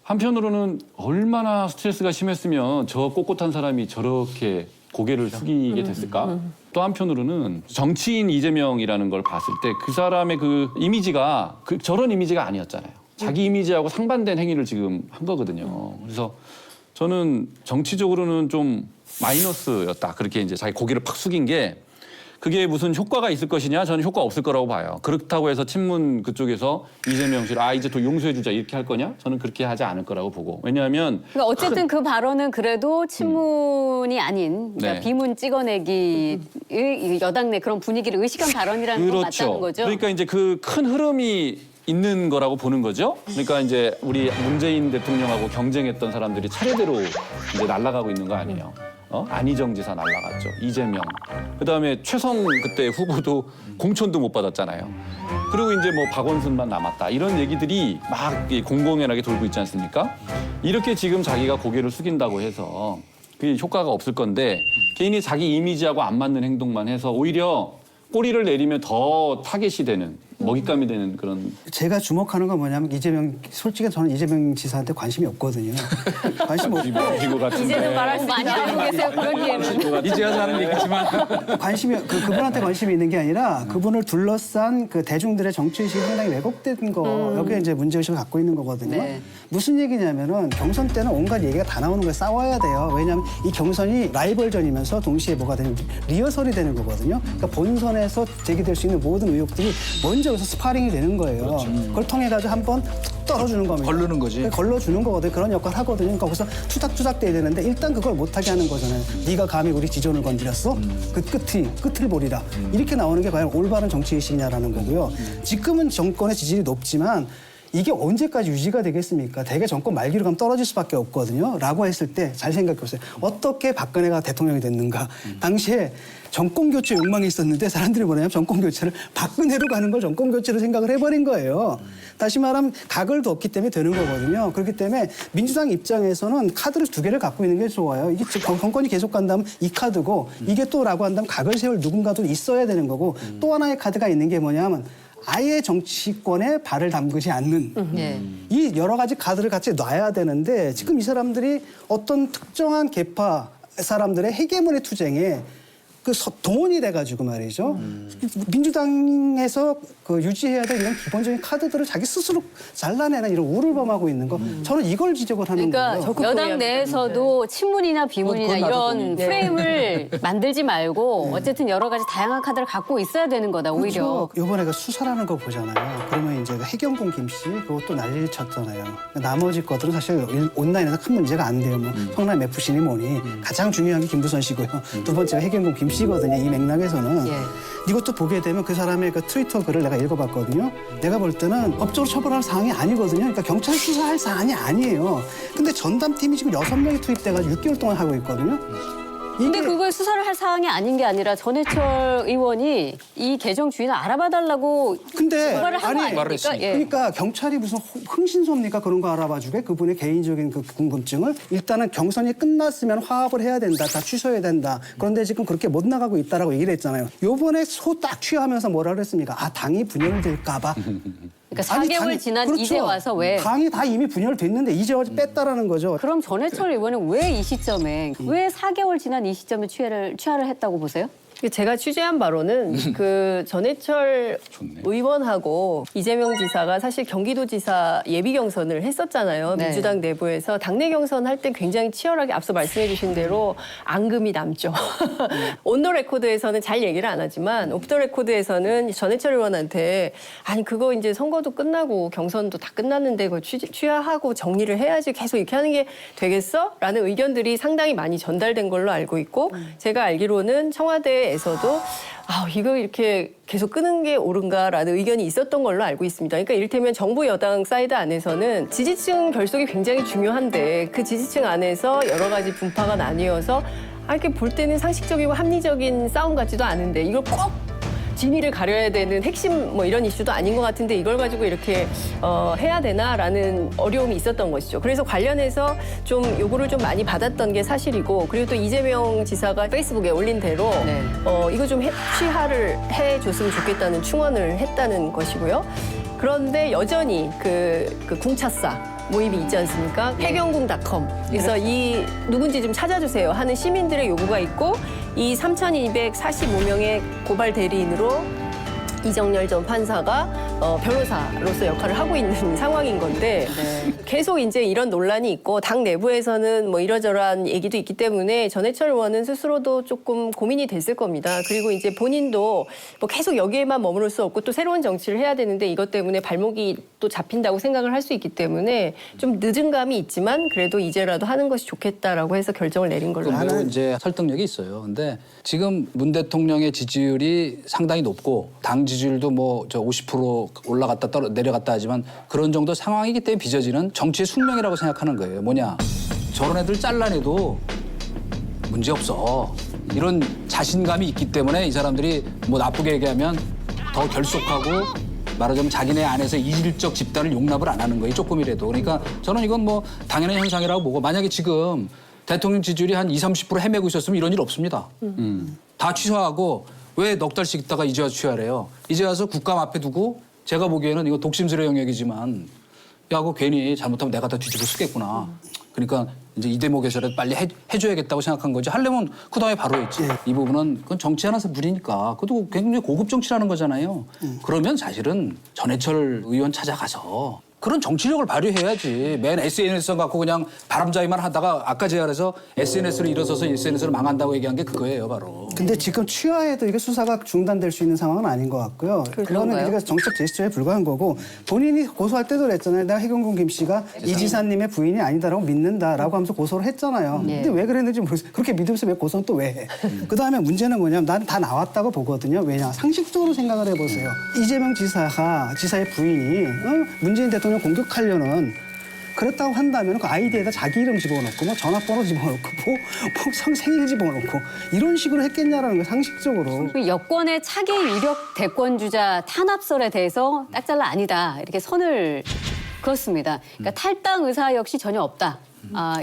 Speaker 3: 한편으로는 얼마나 스트레스가 심했으면 저 꼿꼿한 사람이 저렇게 고개를 숙이게 됐을까? 또 한편으로는 정치인 이재명이라는 걸 봤을 때 그 사람의 그 이미지가 저런 이미지가 아니었잖아요. 자기 이미지하고 상반된 행위를 지금 한 거거든요. 그래서 저는 정치적으로는 좀 마이너스였다. 그렇게 이제 자기 고개를 팍 숙인 게 그게 무슨 효과가 있을 것이냐? 저는 효과 없을 거라고 봐요. 그렇다고 해서 친문 그쪽에서 이재명 씨를 이제 또 용서해주자 이렇게 할 거냐? 저는 그렇게 하지 않을 거라고 보고. 왜냐하면
Speaker 1: 그러니까 어쨌든 그 발언은 그래도 친문이 아닌 그러니까
Speaker 3: 네.
Speaker 1: 비문 찍어내기 여당 내 그런 분위기를 의식한 발언이라는 건 맞다는 거죠.
Speaker 3: 그러니까 이제 그 큰 흐름이 있는 거라고 보는 거죠. 그러니까 이제 우리 문재인 대통령하고 경쟁했던 사람들이 차례대로 이제 날아가고 있는 거 아니에요. 안희정 지사 날아갔죠. 이재명. 그다음에 최성 그때 후보도 공천도 못 받았잖아요. 그리고 이제 뭐 박원순만 남았다. 이런 얘기들이 막 공공연하게 돌고 있지 않습니까? 이렇게 지금 자기가 고개를 숙인다고 해서 그게 효과가 없을 건데 개인이 자기 이미지하고 안 맞는 행동만 해서 오히려 꼬리를 내리면 더 타겟이 되는 먹잇감이 되는 그런.
Speaker 5: 제가 주목하는 건 뭐냐면 솔직히 저는 이재명 지사한테 관심이 없거든요. 관심 없고
Speaker 3: 이거 같은데.
Speaker 2: 이제는 말할 수
Speaker 1: 많이 알고 계세요 그런 예는.
Speaker 4: 이제 와서 하는 얘기지만
Speaker 5: 관심이 그분한테 관심이 있는 게 아니라 그분을 둘러싼 그 대중들의 정치의식이 상당히 왜곡된 거 여기에 이제 문제의식을 갖고 있는 거거든요.
Speaker 1: 네.
Speaker 5: 무슨 얘기냐면은 경선 때는 온갖 얘기가 다 나오는 거예요. 싸워야 돼요. 왜냐하면 이 경선이 라이벌전이면서 동시에 뭐가 되는 리허설이 되는 거거든요. 그러니까 본선에서 제기될 수 있는 모든 의혹들이 먼저 여기서 스파링이 되는 거예요. 그걸 통해 가지고 한번 툭 떨어주는 겁니다.
Speaker 4: 걸르는 거지.
Speaker 5: 걸러주는 거거든요. 그런 역할을 하거든요. 그러니까 거기서 투닥투닥 돼야 되는데 일단 그걸 못하게 하는 거잖아요. 네가 감히 우리 지존을 건드렸어? 그 끝을 보리라. 이렇게 나오는 게 과연 올바른 정치의식이냐라는 거고요. 지금은 정권의 지지율이 높지만 이게 언제까지 유지가 되겠습니까? 대개 정권 말기로 가면 떨어질 수밖에 없거든요. 라고 했을 때 잘 생각해 보세요. 어떻게 박근혜가 대통령이 됐는가. 당시에 정권교체 욕망이 있었는데 사람들이 뭐냐면 정권교체를 박근혜로 가는 걸 정권교체로 생각을 해버린 거예요. 다시 말하면 각을 뒀기 때문에 되는 거거든요. 그렇기 때문에 민주당 입장에서는 카드를 두 개를 갖고 있는 게 좋아요. 이게 정권이 계속 간다면 이 카드고 이게 또라고 한다면 각을 세울 누군가도 있어야 되는 거고 또 하나의 카드가 있는 게 뭐냐면 아예 정치권에 발을 담그지 않는
Speaker 1: 네.
Speaker 5: 이 여러 가지 카드를 같이 놔야 되는데 지금 이 사람들이 어떤 특정한 계파 사람들의 헤게모니 투쟁에 동원이 돼가지고 말이죠. 민주당에서 그 유지해야 될 이런 기본적인 카드들을 자기 스스로 잘라내는 이런 우를 범하고 있는 거. 저는 이걸 지적을 하는
Speaker 1: 그러니까
Speaker 5: 거예요.
Speaker 1: 여당 내에서도 친문이나 비문이나
Speaker 4: 그건 나도
Speaker 1: 이런
Speaker 4: 동의해.
Speaker 1: 프레임을 만들지 말고 어쨌든 여러 가지 다양한 카드를 갖고 있어야 되는 거다 오히려.
Speaker 5: 그렇죠. 이번에 그 수사라는 거 보잖아요. 그러면 이제 그 해경공 김씨 그것도 난리를 쳤잖아요. 나머지 것들은 사실 온라인에서 큰 문제가 안 돼요. 뭐 성남 FC니 뭐니 가장 중요한 게 김부선 씨고요. 두 번째가 해경공 김씨거든요. 이 맥락에서는
Speaker 1: 예.
Speaker 5: 이것도 보게 되면 그 사람의 그 트위터 글을 내가 읽어봤거든요. 내가 볼 때는 법적으로 처벌할 사항이 아니거든요. 그러니까 경찰 수사할 사안이 아니에요. 근데 전담팀이 지금 6명이 투입돼가지고 6개월 동안 하고 있거든요.
Speaker 1: 근데
Speaker 5: 이게
Speaker 1: 그걸 수사를 할 사항이 아닌 게 아니라 전해철 의원이 이 계정 주인을 알아봐달라고
Speaker 5: 근데
Speaker 1: 고발을 한 거
Speaker 5: 아니,
Speaker 1: 아닙니까? 예.
Speaker 5: 그러니까 경찰이 무슨 흥신소입니까? 그런 거 알아봐주게 그분의 개인적인 그 궁금증을 일단은 경선이 끝났으면 화합을 해야 된다, 다 취소해야 된다. 그런데 지금 그렇게 못 나가고 있다라고 얘기를 했잖아요. 요번에 소 딱 취하면서 뭐라 그랬습니까? 아 당이 분열될까 봐.
Speaker 1: 그러니까
Speaker 5: 아니,
Speaker 1: 4개월
Speaker 5: 당이-
Speaker 1: 지난
Speaker 5: 그렇죠.
Speaker 1: 이제 와서 왜?
Speaker 5: 당이 다 이미 분열됐는데 이제 와서 뺐다라는 거죠.
Speaker 1: 그럼 전해철 의원은 왜 이 시점에 왜 4개월 지난 이 시점에 취하를 했다고 보세요?
Speaker 2: 제가 취재한 바로는 그 전해철
Speaker 3: 좋네.
Speaker 2: 의원하고 이재명 지사가 사실 경기도지사 예비 경선을 했었잖아요.
Speaker 1: 네.
Speaker 2: 민주당 내부에서 당내 경선 할 때 굉장히 치열하게 앞서 말씀해 주신 대로 앙금이 남죠. 온 더 레코드에서는 잘 얘기를 안 하지만 오프 더 레코드에서는 전해철 의원한테 아니 그거 이제 선거도 끝나고 경선도 다 끝났는데 그거 취하하고 정리를 해야지 계속 이렇게 하는 게 되겠어? 라는 의견들이 상당히 많이 전달된 걸로 알고 있고 제가 알기로는 청와대에서도 이거 이렇게 계속 끄는 게 옳은가라는 의견이 있었던 걸로 알고 있습니다. 그러니까 이를테면 정부 여당 사이드 안에서는 지지층 결속이 굉장히 중요한데 그 지지층 안에서 여러 가지 분파가 나뉘어서 이렇게 볼 때는 상식적이고 합리적인 싸움 같지도 않은데 이걸 꼭 진위를 가려야 되는 핵심 뭐 이런 이슈도 아닌 것 같은데 이걸 가지고 이렇게 해야 되나라는 어려움이 있었던 것이죠. 그래서 관련해서 좀 요구를 좀 많이 받았던 게 사실이고 그리고 또 이재명 지사가 페이스북에 올린 대로
Speaker 1: 네.
Speaker 2: 이거 좀 취하를 해줬으면 좋겠다는 충원을 했다는 것이고요. 그런데 여전히 그 궁차사 모임이 있지 않습니까? 해경궁닷컴. 그래서 이 누군지 좀 찾아주세요 하는 시민들의 요구가 있고 이 3,245명의 고발 대리인으로 이정열 전 판사가 변호사로서 역할을 하고 있는 상황인 건데 계속 이제 이런 논란이 있고 당 내부에서는 뭐 이러저러한 얘기도 있기 때문에 전해철 의원은 스스로도 조금 고민이 됐을 겁니다. 그리고 이제 본인도 뭐 계속 여기에만 머무를 수 없고 또 새로운 정치를 해야 되는데 이것 때문에 발목이 또 잡힌다고 생각을 할 수 있기 때문에 좀 늦은 감이 있지만 그래도 이제라도 하는 것이 좋겠다라고 해서 결정을 내린 걸로
Speaker 4: 그
Speaker 2: 알고
Speaker 4: 매우 이제 설득력이 있어요. 근데 지금 문 대통령의 지지율이 상당히 높고 당 지지율도 뭐 저 50% 올라갔다 내려갔다 하지만 그런 정도 상황이기 때문에 빚어지는 정치의 숙명이라고 생각하는 거예요. 뭐냐? 저런 애들 잘라내도 문제 없어. 이런 자신감이 있기 때문에 이 사람들이 뭐 나쁘게 얘기하면 더 결속하고 말하자면 자기네 안에서 이질적 집단을 용납을 안 하는 거예요. 조금이라도. 그러니까 저는 이건 뭐 당연한 현상이라고 보고 만약에 지금 대통령 지지율이 한 20, 30% 헤매고 있었으면 이런 일 없습니다. 다 취소하고 왜 넉 달씩 있다가 이제 와서 취하래요. 이제 와서 국감 앞에 두고 제가 보기에는 이거 독심술의 영역이지만 야, 그거 괜히 잘못하면 내가 다 뒤집어 쓰겠구나. 그러니까 이제 이 대목에서라도 빨리 해줘야겠다고 생각한 거지. 하려면 그 다음에 바로 했지. 이 부분은 그건 정치하나서 무리니까. 그것도 굉장히 고급 정치라는 거잖아요. 그러면 사실은 전해철 의원 찾아가서 그런 정치력을 발휘해야지. 맨 SNS 갖고 그냥 바람잡이만 하다가 아까 제가 그래서 SNS로 일어서서 SNS로 망한다고 얘기한 게 그거예요, 바로.
Speaker 5: 근데 지금 취하해도 이게 수사가 중단될 수 있는 상황은 아닌 것 같고요. 그거는 그러니까 정책 제스처에 불과한 거고 본인이 고소할 때도 그랬잖아요. 내가 해경궁 김 씨가 이 지사님의 부인이 아니다라고 믿는다라고 하면서 고소를 했잖아요. 근데 왜 그랬는지 모르겠어요. 그렇게 믿으면서 왜 고소는 또 왜 해? 그다음에 문제는 뭐냐면 나는 다 나왔다고 보거든요. 왜냐? 상식적으로 생각을 해보세요. 이재명 지사의 부인이 문재인 대통령 공격하려는 그랬다고 한다면 그 아이디에다 자기 이름 집어넣고 뭐 전화번호 집어넣고 뭐 생일 집어넣고 이런 식으로 했겠냐라는 거 상식적으로.
Speaker 1: 그 여권의 차기 유력 대권주자 탄압설에 대해서 딱 잘라 아니다 이렇게 선을 그었습니다. 그러니까 탈당 의사 역시 전혀 없다.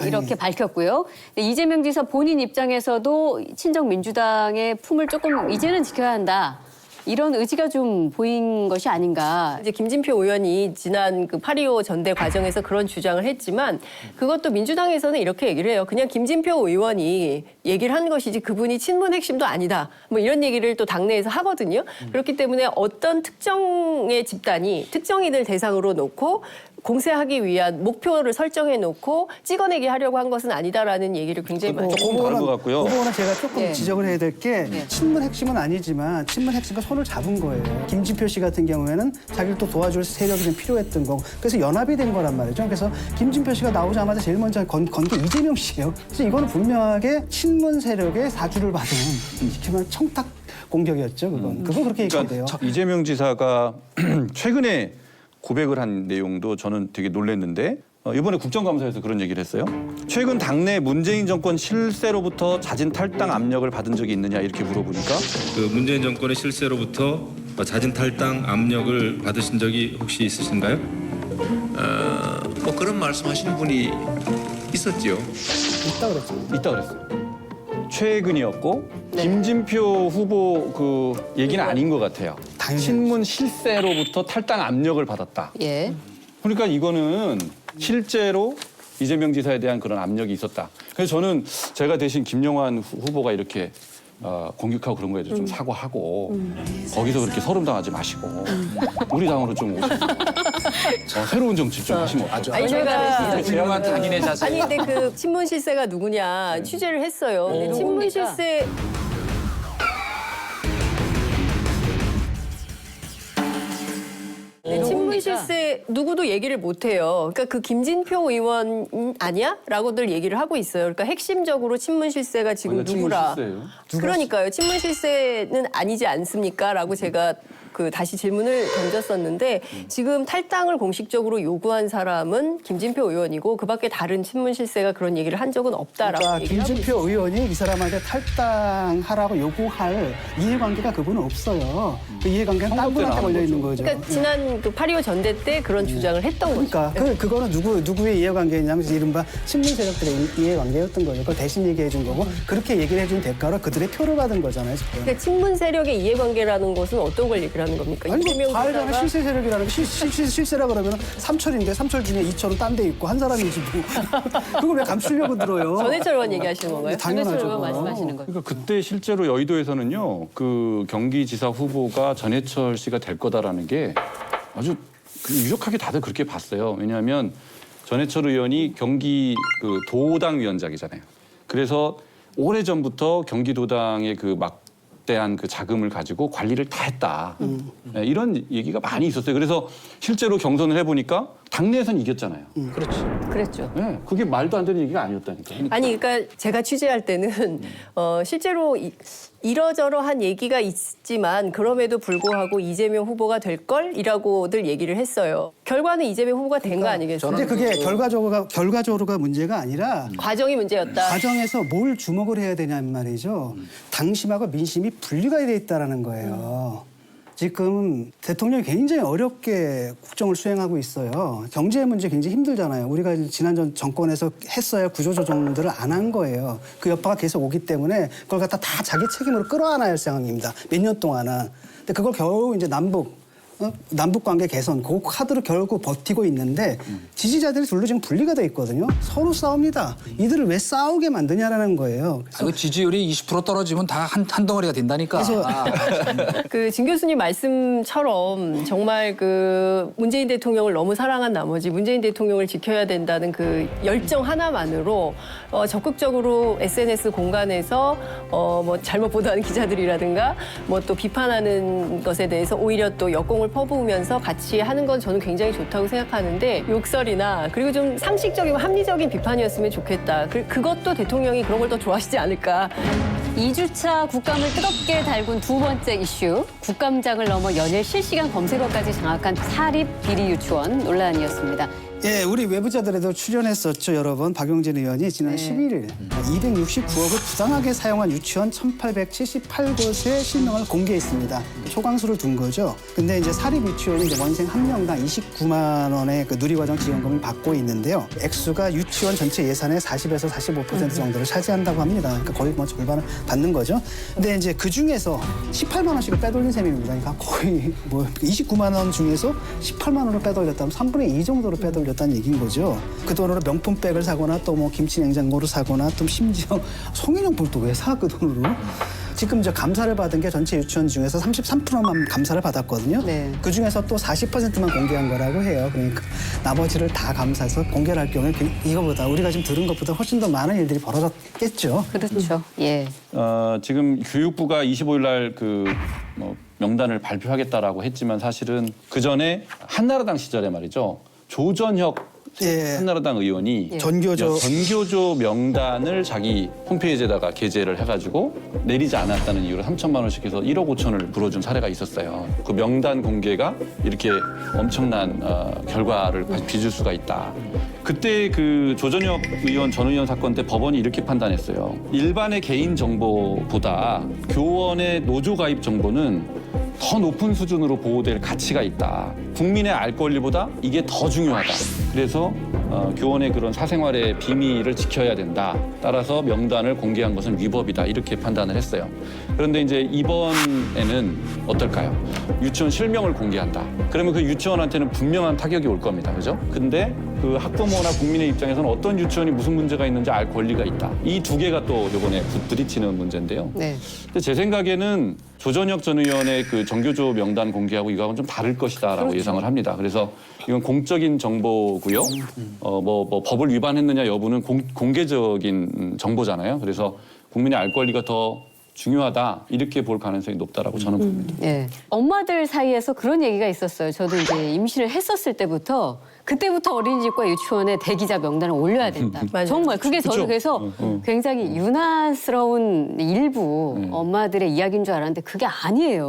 Speaker 1: 이렇게 밝혔고요. 근데 이재명 지사 본인 입장에서도 친정 민주당의 품을 조금 이제는 지켜야 한다. 이런 의지가 좀 보인 것이 아닌가.
Speaker 2: 이제 김진표 의원이 지난 그 8.25 전대 과정에서 그런 주장을 했지만 그것도 민주당에서는 이렇게 얘기를 해요. 그냥 김진표 의원이 얘기를 한 것이지 그분이 친문 핵심도 아니다. 뭐 이런 얘기를 또 당내에서 하거든요. 그렇기 때문에 어떤 특정의 집단이 특정인을 대상으로 놓고 공세하기 위한 목표를 설정해 놓고 찍어내게 하려고 한 것은 아니다라는 얘기를 굉장히 많이
Speaker 3: 조금 다른 것 같고요.
Speaker 5: 그 부분은 제가 조금
Speaker 1: 예.
Speaker 5: 지적을 해야 될 게 친문 핵심은 아니지만 친문 핵심과 손을 잡은 거예요. 김진표 씨 같은 경우에는 자기를 또 도와줄 세력이 좀 필요했던 거고 그래서 연합이 된 거란 말이죠. 그래서 김진표 씨가 나오자마자 제일 먼저 건 게 이재명 씨예요. 그래서 이거는 분명하게 친문 세력의 사주를 받은 쉽게 말하면 청탁 공격이었죠. 그건 그렇게 얘기해야 돼요.
Speaker 3: 그러니까 이재명 지사가 최근에 고백을 한 내용도 저는 되게 놀랐는데 이번에 국정감사에서 그런 얘기를 했어요. 최근 당내 문재인 정권 실세로부터 자진 탈당 압력을 받은 적이 있느냐 이렇게 물어보니까
Speaker 6: 그 문재인 정권의 실세로부터 자진 탈당 압력을 받으신 적이 혹시 있으신가요?
Speaker 7: 뭐 그런 말씀하시는 분이 있었지요.
Speaker 5: 있다 그랬죠.
Speaker 3: 있다 그랬어요. 최근이었고 김진표 후보 그 얘기는 아닌 것 같아요.
Speaker 5: 당연히
Speaker 3: 친문 실세로부터 탈당 압력을 받았다.
Speaker 1: 예.
Speaker 3: 그러니까 이거는 실제로 이재명 지사에 대한 그런 압력이 있었다. 그래서 저는 제가 대신 김영환 후보가 이렇게 공격하고 그런 거에 대해서 좀 사과하고 거기서 그렇게 서름당하지 마시고 우리 당으로 좀 오셔서 새로운 정치 좀 하시면 어떨까요?
Speaker 2: 아니 제가
Speaker 4: 중요한 당인의 자세.
Speaker 2: 아니 근데 그 친문 실세가 누구냐 취재를 했어요. 근데 친문 실세 친문 실세 누구도 얘기를 못 해요. 그러니까 그 김진표 의원 아니야? 라고들 얘기를 하고 있어요. 그러니까 핵심적으로 친문 실세가 지금
Speaker 3: 아니요, 친문
Speaker 2: 누구라.
Speaker 3: 실세예요.
Speaker 2: 그러니까요. 친문 실세는 아니지 않습니까? 라고 제가 그 다시 질문을 던졌었는데 지금 탈당을 공식적으로 요구한 사람은 김진표 의원이고 그밖에 다른 친문 실세가 그런 얘기를 한 적은 없다라고
Speaker 5: 그러니까
Speaker 2: 얘기를 하고 있어요.
Speaker 5: 김진표 의원이 이 사람한테 탈당하라고 요구할 이해관계가 그분은 없어요. 그 이해관계는 딴 분한테 걸려 있는 거죠.
Speaker 2: 그러니까 지난 그 8.25 전대 때 그런 주장을 했던 거죠.
Speaker 5: 그러니까 그거는 누구의 이해관계냐면 이른바 친문 세력들의 이해관계였던 거죠. 그걸 대신 얘기해 준 거고 그렇게 얘기를 해준 대가로 그들의 표를 받은 거잖아요. 지금.
Speaker 2: 그러니까 친문 세력의 이해관계라는 것은 어떤 걸 얘기하는 겁니까?
Speaker 5: 아니
Speaker 2: 이재명
Speaker 5: 다 알잖아.
Speaker 2: 지사가
Speaker 5: 실세 세력이라는 게 실세라 그러면 삼철인데 삼철 중에 이철은 딴 데 있고 한 사람이지 뭐. 그걸 왜 감추려고 들어요?
Speaker 2: 전해철 의원 얘기하시는 건가요?
Speaker 5: 당연하죠.
Speaker 1: 전해철 의원
Speaker 5: 그건.
Speaker 1: 말씀하시는 거죠.
Speaker 3: 그러니까 그때 실제로 여의도에서는요, 그 경기지사 후보가 전해철 씨가 될 거다라는 게 아주 유력하게 다들 그렇게 봤어요. 왜냐하면 전해철 의원이 경기 그 도당 위원장이잖아요. 그래서 오래 전부터 경기도당의 그 막대한 그 자금을 가지고 관리를 다 했다. 네, 이런 얘기가 많이 있었어요. 그래서 실제로 경선을 해보니까 당내에서는 이겼잖아요.
Speaker 4: 그렇지.
Speaker 1: 그랬죠.
Speaker 3: 네, 그게 말도 안 되는 얘기가 아니었다니까요.
Speaker 2: 아니 그러니까 제가 취재할 때는 실제로 이러저러한 얘기가 있지만 그럼에도 불구하고 이재명 후보가 될 걸이라고들 얘기를 했어요. 결과는 이재명 후보가 된 거 아니겠어요?
Speaker 5: 근데 그게 결과적으로가 문제가 아니라
Speaker 2: 과정이 문제였다.
Speaker 5: 과정에서 뭘 주목을 해야 되냐는 말이죠. 당심하고 민심이 분리가 돼 있다라는 거예요. 지금 대통령이 굉장히 어렵게 국정을 수행하고 있어요. 경제 문제 굉장히 힘들잖아요. 우리가 지난 정권에서 했어야 구조조정들을 안 한 거예요. 그 여파가 계속 오기 때문에 그걸 갖다 다 자기 책임으로 끌어안아야 할 상황입니다. 몇 년 동안은. 근데 그걸 겨우 이제 남북 관계 개선, 그 카드로 결국 버티고 있는데 지지자들이 둘로 지금 분리가 돼 있거든요. 서로 싸웁니다. 이들을 왜 싸우게 만드냐라는 거예요.
Speaker 4: 그 지지율이 20% 떨어지면 다 한 덩어리가 된다니까.
Speaker 5: 그래서
Speaker 2: 그 진 교수님 말씀처럼 정말 그 문재인 대통령을 너무 사랑한 나머지 문재인 대통령을 지켜야 된다는 그 열정 하나만으로 적극적으로 SNS 공간에서 뭐 잘못 보도하는 기자들이라든가 뭐 또 비판하는 것에 대해서 오히려 또 역공을 퍼부으면서 같이 하는 건 저는 굉장히 좋다고 생각하는데 욕설이나 그리고 좀 상식적이고 합리적인 비판이었으면 좋겠다. 그것도 대통령이 그런 걸 더 좋아하시지 않을까.
Speaker 1: 2주차 국감을 뜨겁게 달군 두 번째 이슈. 국감장을 넘어 연일 실시간 검색어까지 장악한 사립 비리 유치원 논란이었습니다.
Speaker 5: 예, 우리 외부자들에도 출연했었죠, 여러 번. 박용진 의원이 지난 11일 269억을 부당하게 사용한 유치원 1,878곳의 실명을 공개했습니다. 초강수를 둔 거죠. 근데 이제 사립 유치원이 이제 원생 한 명당 29만 원의 그 누리과정 지원금을 받고 있는데요. 액수가 유치원 전체 예산의 40에서 45% 정도를 차지한다고 합니다. 그러니까 거의 뭐 절반을 받는 거죠. 근데 이제 그 중에서 18만 원씩을 빼돌린 셈입니다. 그러니까 거의 뭐 29만 원 중에서 18만 원을 빼돌렸다면 3분의 2 정도로 빼돌렸다는 얘기인 거죠. 그 돈으로 명품백을 사거나 또 뭐 김치 냉장고를 사거나 또 심지어 성인용품을 또 왜 사 그 돈으로? 지금 저 감사를 받은 게 전체 유치원 중에서 33%만 감사를 받았거든요.
Speaker 1: 네.
Speaker 5: 그 중에서 또 40%만 공개한 거라고 해요. 그러니까 나머지를 다 감사해서 공개를 할 경우에 이거보다 우리가 지금 들은 것보다 훨씬 더 많은 일들이 벌어졌겠죠.
Speaker 1: 그렇죠. 예.
Speaker 3: 지금 교육부가 25일 날 그 명단을 발표하겠다라고 했지만 사실은 그 전에 한나라당 시절에 말이죠. 조전혁
Speaker 5: 예.
Speaker 3: 한나라당 의원이 전교조 명단을 자기 홈페이지에다가 게재를 해가지고 내리지 않았다는 이유로 3천만 원씩 해서 1억 5천을 불어준 사례가 있었어요. 그 명단 공개가 이렇게 엄청난 결과를 빚을 수가 있다. 그때 그 조전혁 의원 전 의원 사건 때 법원이 이렇게 판단했어요. 일반의 개인 정보보다 교원의 노조 가입 정보는 더 높은 수준으로 보호될 가치가 있다. 국민의 알 권리보다 이게 더 중요하다. 그래서 교원의 그런 사생활의 비밀을 지켜야 된다. 따라서 명단을 공개한 것은 위법이다. 이렇게 판단을 했어요. 그런데 이제 이번에는 어떨까요? 유치원 실명을 공개한다. 그러면 그 유치원한테는 분명한 타격이 올 겁니다. 그죠? 근데 그 학부모나 국민의 입장에서는 어떤 유치원이 무슨 문제가 있는지 알 권리가 있다. 이 두 개가 또 이번에 부딪히는 문제인데요.
Speaker 1: 네.
Speaker 3: 근데 제 생각에는 조전혁 전 의원의 그 정교조 명단 공개하고 이거하고는 좀 다를 것이다라고 예상을 합니다. 그래서 이건 공적인 정보고요. 뭐 법을 위반했느냐 여부는 공개적인 정보잖아요. 그래서 국민의 알 권리가 더 중요하다 이렇게 볼 가능성이 높다라고 저는 봅니다.
Speaker 1: 예. 엄마들 사이에서 그런 얘기가 있었어요. 저도 이제 임신을 했었을 때부터 그때부터 어린이집과 유치원에 대기자 명단을 올려야 된다.
Speaker 2: 맞아요.
Speaker 1: 정말 그게 저는 그래서 굉장히 유난스러운 일부 엄마들의 이야기인 줄 알았는데 그게 아니에요.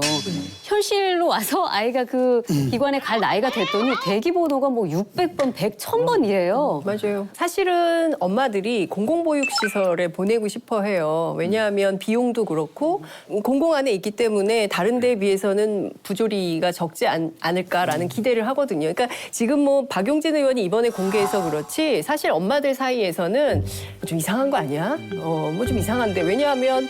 Speaker 1: 현실로 와서 아이가 그 기관에 갈 나이가 됐더니 대기 번호가 뭐 600번, 100, 1000번이래요.
Speaker 2: 맞아요. 사실은 엄마들이 공공보육시설에 보내고 싶어 해요. 왜냐하면 비용도 그렇고 공공 안에 있기 때문에 다른 데에 비해서는 부조리가 적지 않을까라는 기대를 하거든요. 그러니까 지금 뭐 박용진 의원이 이번에 공개해서 그렇지 사실 엄마들 사이에서는 뭐 좀 이상한 거 아니야? 뭐 좀 이상한데 왜냐하면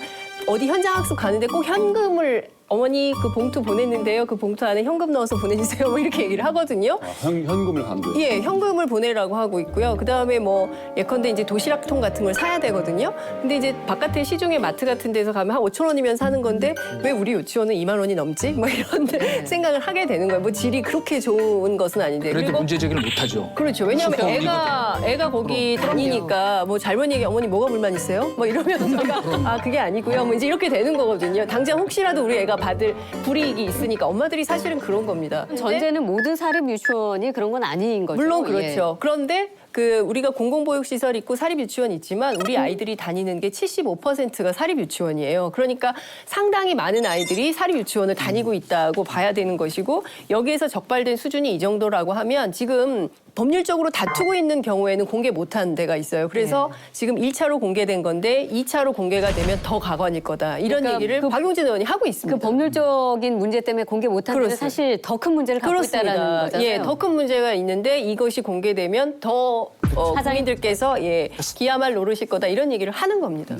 Speaker 2: 어디 현장 학습 가는데 꼭 현금을 어머니 그 봉투 보냈는데요. 그 봉투 안에 현금 넣어서 보내주세요. 뭐 이렇게 얘기를 하거든요.
Speaker 3: 현금을 강조해요.
Speaker 2: 예, 현금을 보내라고 하고 있고요. 그다음에 뭐 예컨대 이제 도시락통 같은 걸 사야 되거든요. 근데 이제 바깥에 시중에 마트 같은 데서 가면 한 5천 원이면 사는 건데 왜 우리 유치원은 2만 원이 넘지? 뭐 이런 생각을 하게 되는 거예요. 뭐 질이 그렇게 좋은 것은 아닌데.
Speaker 4: 그래도 문제 제기를 못 하죠.
Speaker 2: 그렇죠. 왜냐하면 애가 거기 다니니까 뭐 잘못 얘기 어머니 뭐가 불만 있어요? 뭐 이러면 제가 아 그게 아니고요. 뭐 이제 이렇게 되는 거거든요. 당장 혹시라도 우리 애가 받을 불이익이 있으니까 엄마들이 사실은 그런 겁니다. 근데
Speaker 1: 전제는 모든 사립 유치원이 그런 건 아닌 거죠.
Speaker 2: 물론
Speaker 1: 예.
Speaker 2: 그렇죠. 그런데 그 우리가 공공보육시설 있고 사립유치원 있지만 우리 아이들이 다니는 게 75%가 사립유치원이에요. 그러니까 상당히 많은 아이들이 사립유치원을 다니고 있다고 봐야 되는 것이고 여기에서 적발된 수준이 이 정도라고 하면 지금 법률적으로 다투고 있는 경우에는 공개 못한 데가 있어요. 그래서 지금 1차로 공개된 건데 2차로 공개가 되면 더 가관일 거다. 이런
Speaker 1: 그러니까
Speaker 2: 얘기를 박용진 의원이 하고 있습니다.
Speaker 1: 그 법률적인 문제 때문에 공개 못한 데는
Speaker 2: 그렇습니다.
Speaker 1: 사실 더 큰 문제를 갖고 있다는 거잖아요.
Speaker 2: 예, 더 큰 문제가 있는데 이것이 공개되면 더 국민들께서 기야말 노르실 거다 이런 얘기를 하는 겁니다.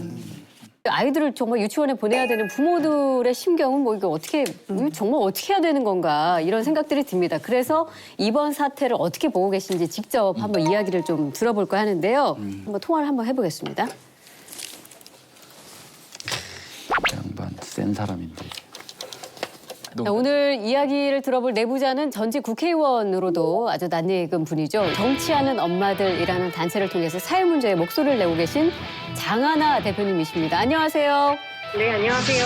Speaker 1: 아이들을 정말 유치원에 보내야 되는 부모들의 심경은 뭐 이거 어떻게 정말 어떻게 해야 되는 건가 이런 생각들이 듭니다. 그래서 이번 사태를 어떻게 보고 계신지 직접 한번 이야기를 좀 들어볼까 하는데요. 한번 통화를 한번 해보겠습니다.
Speaker 3: 양반 센 사람인데.
Speaker 1: 자, 오늘 이야기를 들어볼 내부자는 전직 국회의원으로도 아주 낯익은 분이죠. 정치하는 엄마들이라는 단체를 통해서 사회 문제에 목소리를 내고 계신 장하나 대표님이십니다. 안녕하세요.
Speaker 8: 네, 안녕하세요.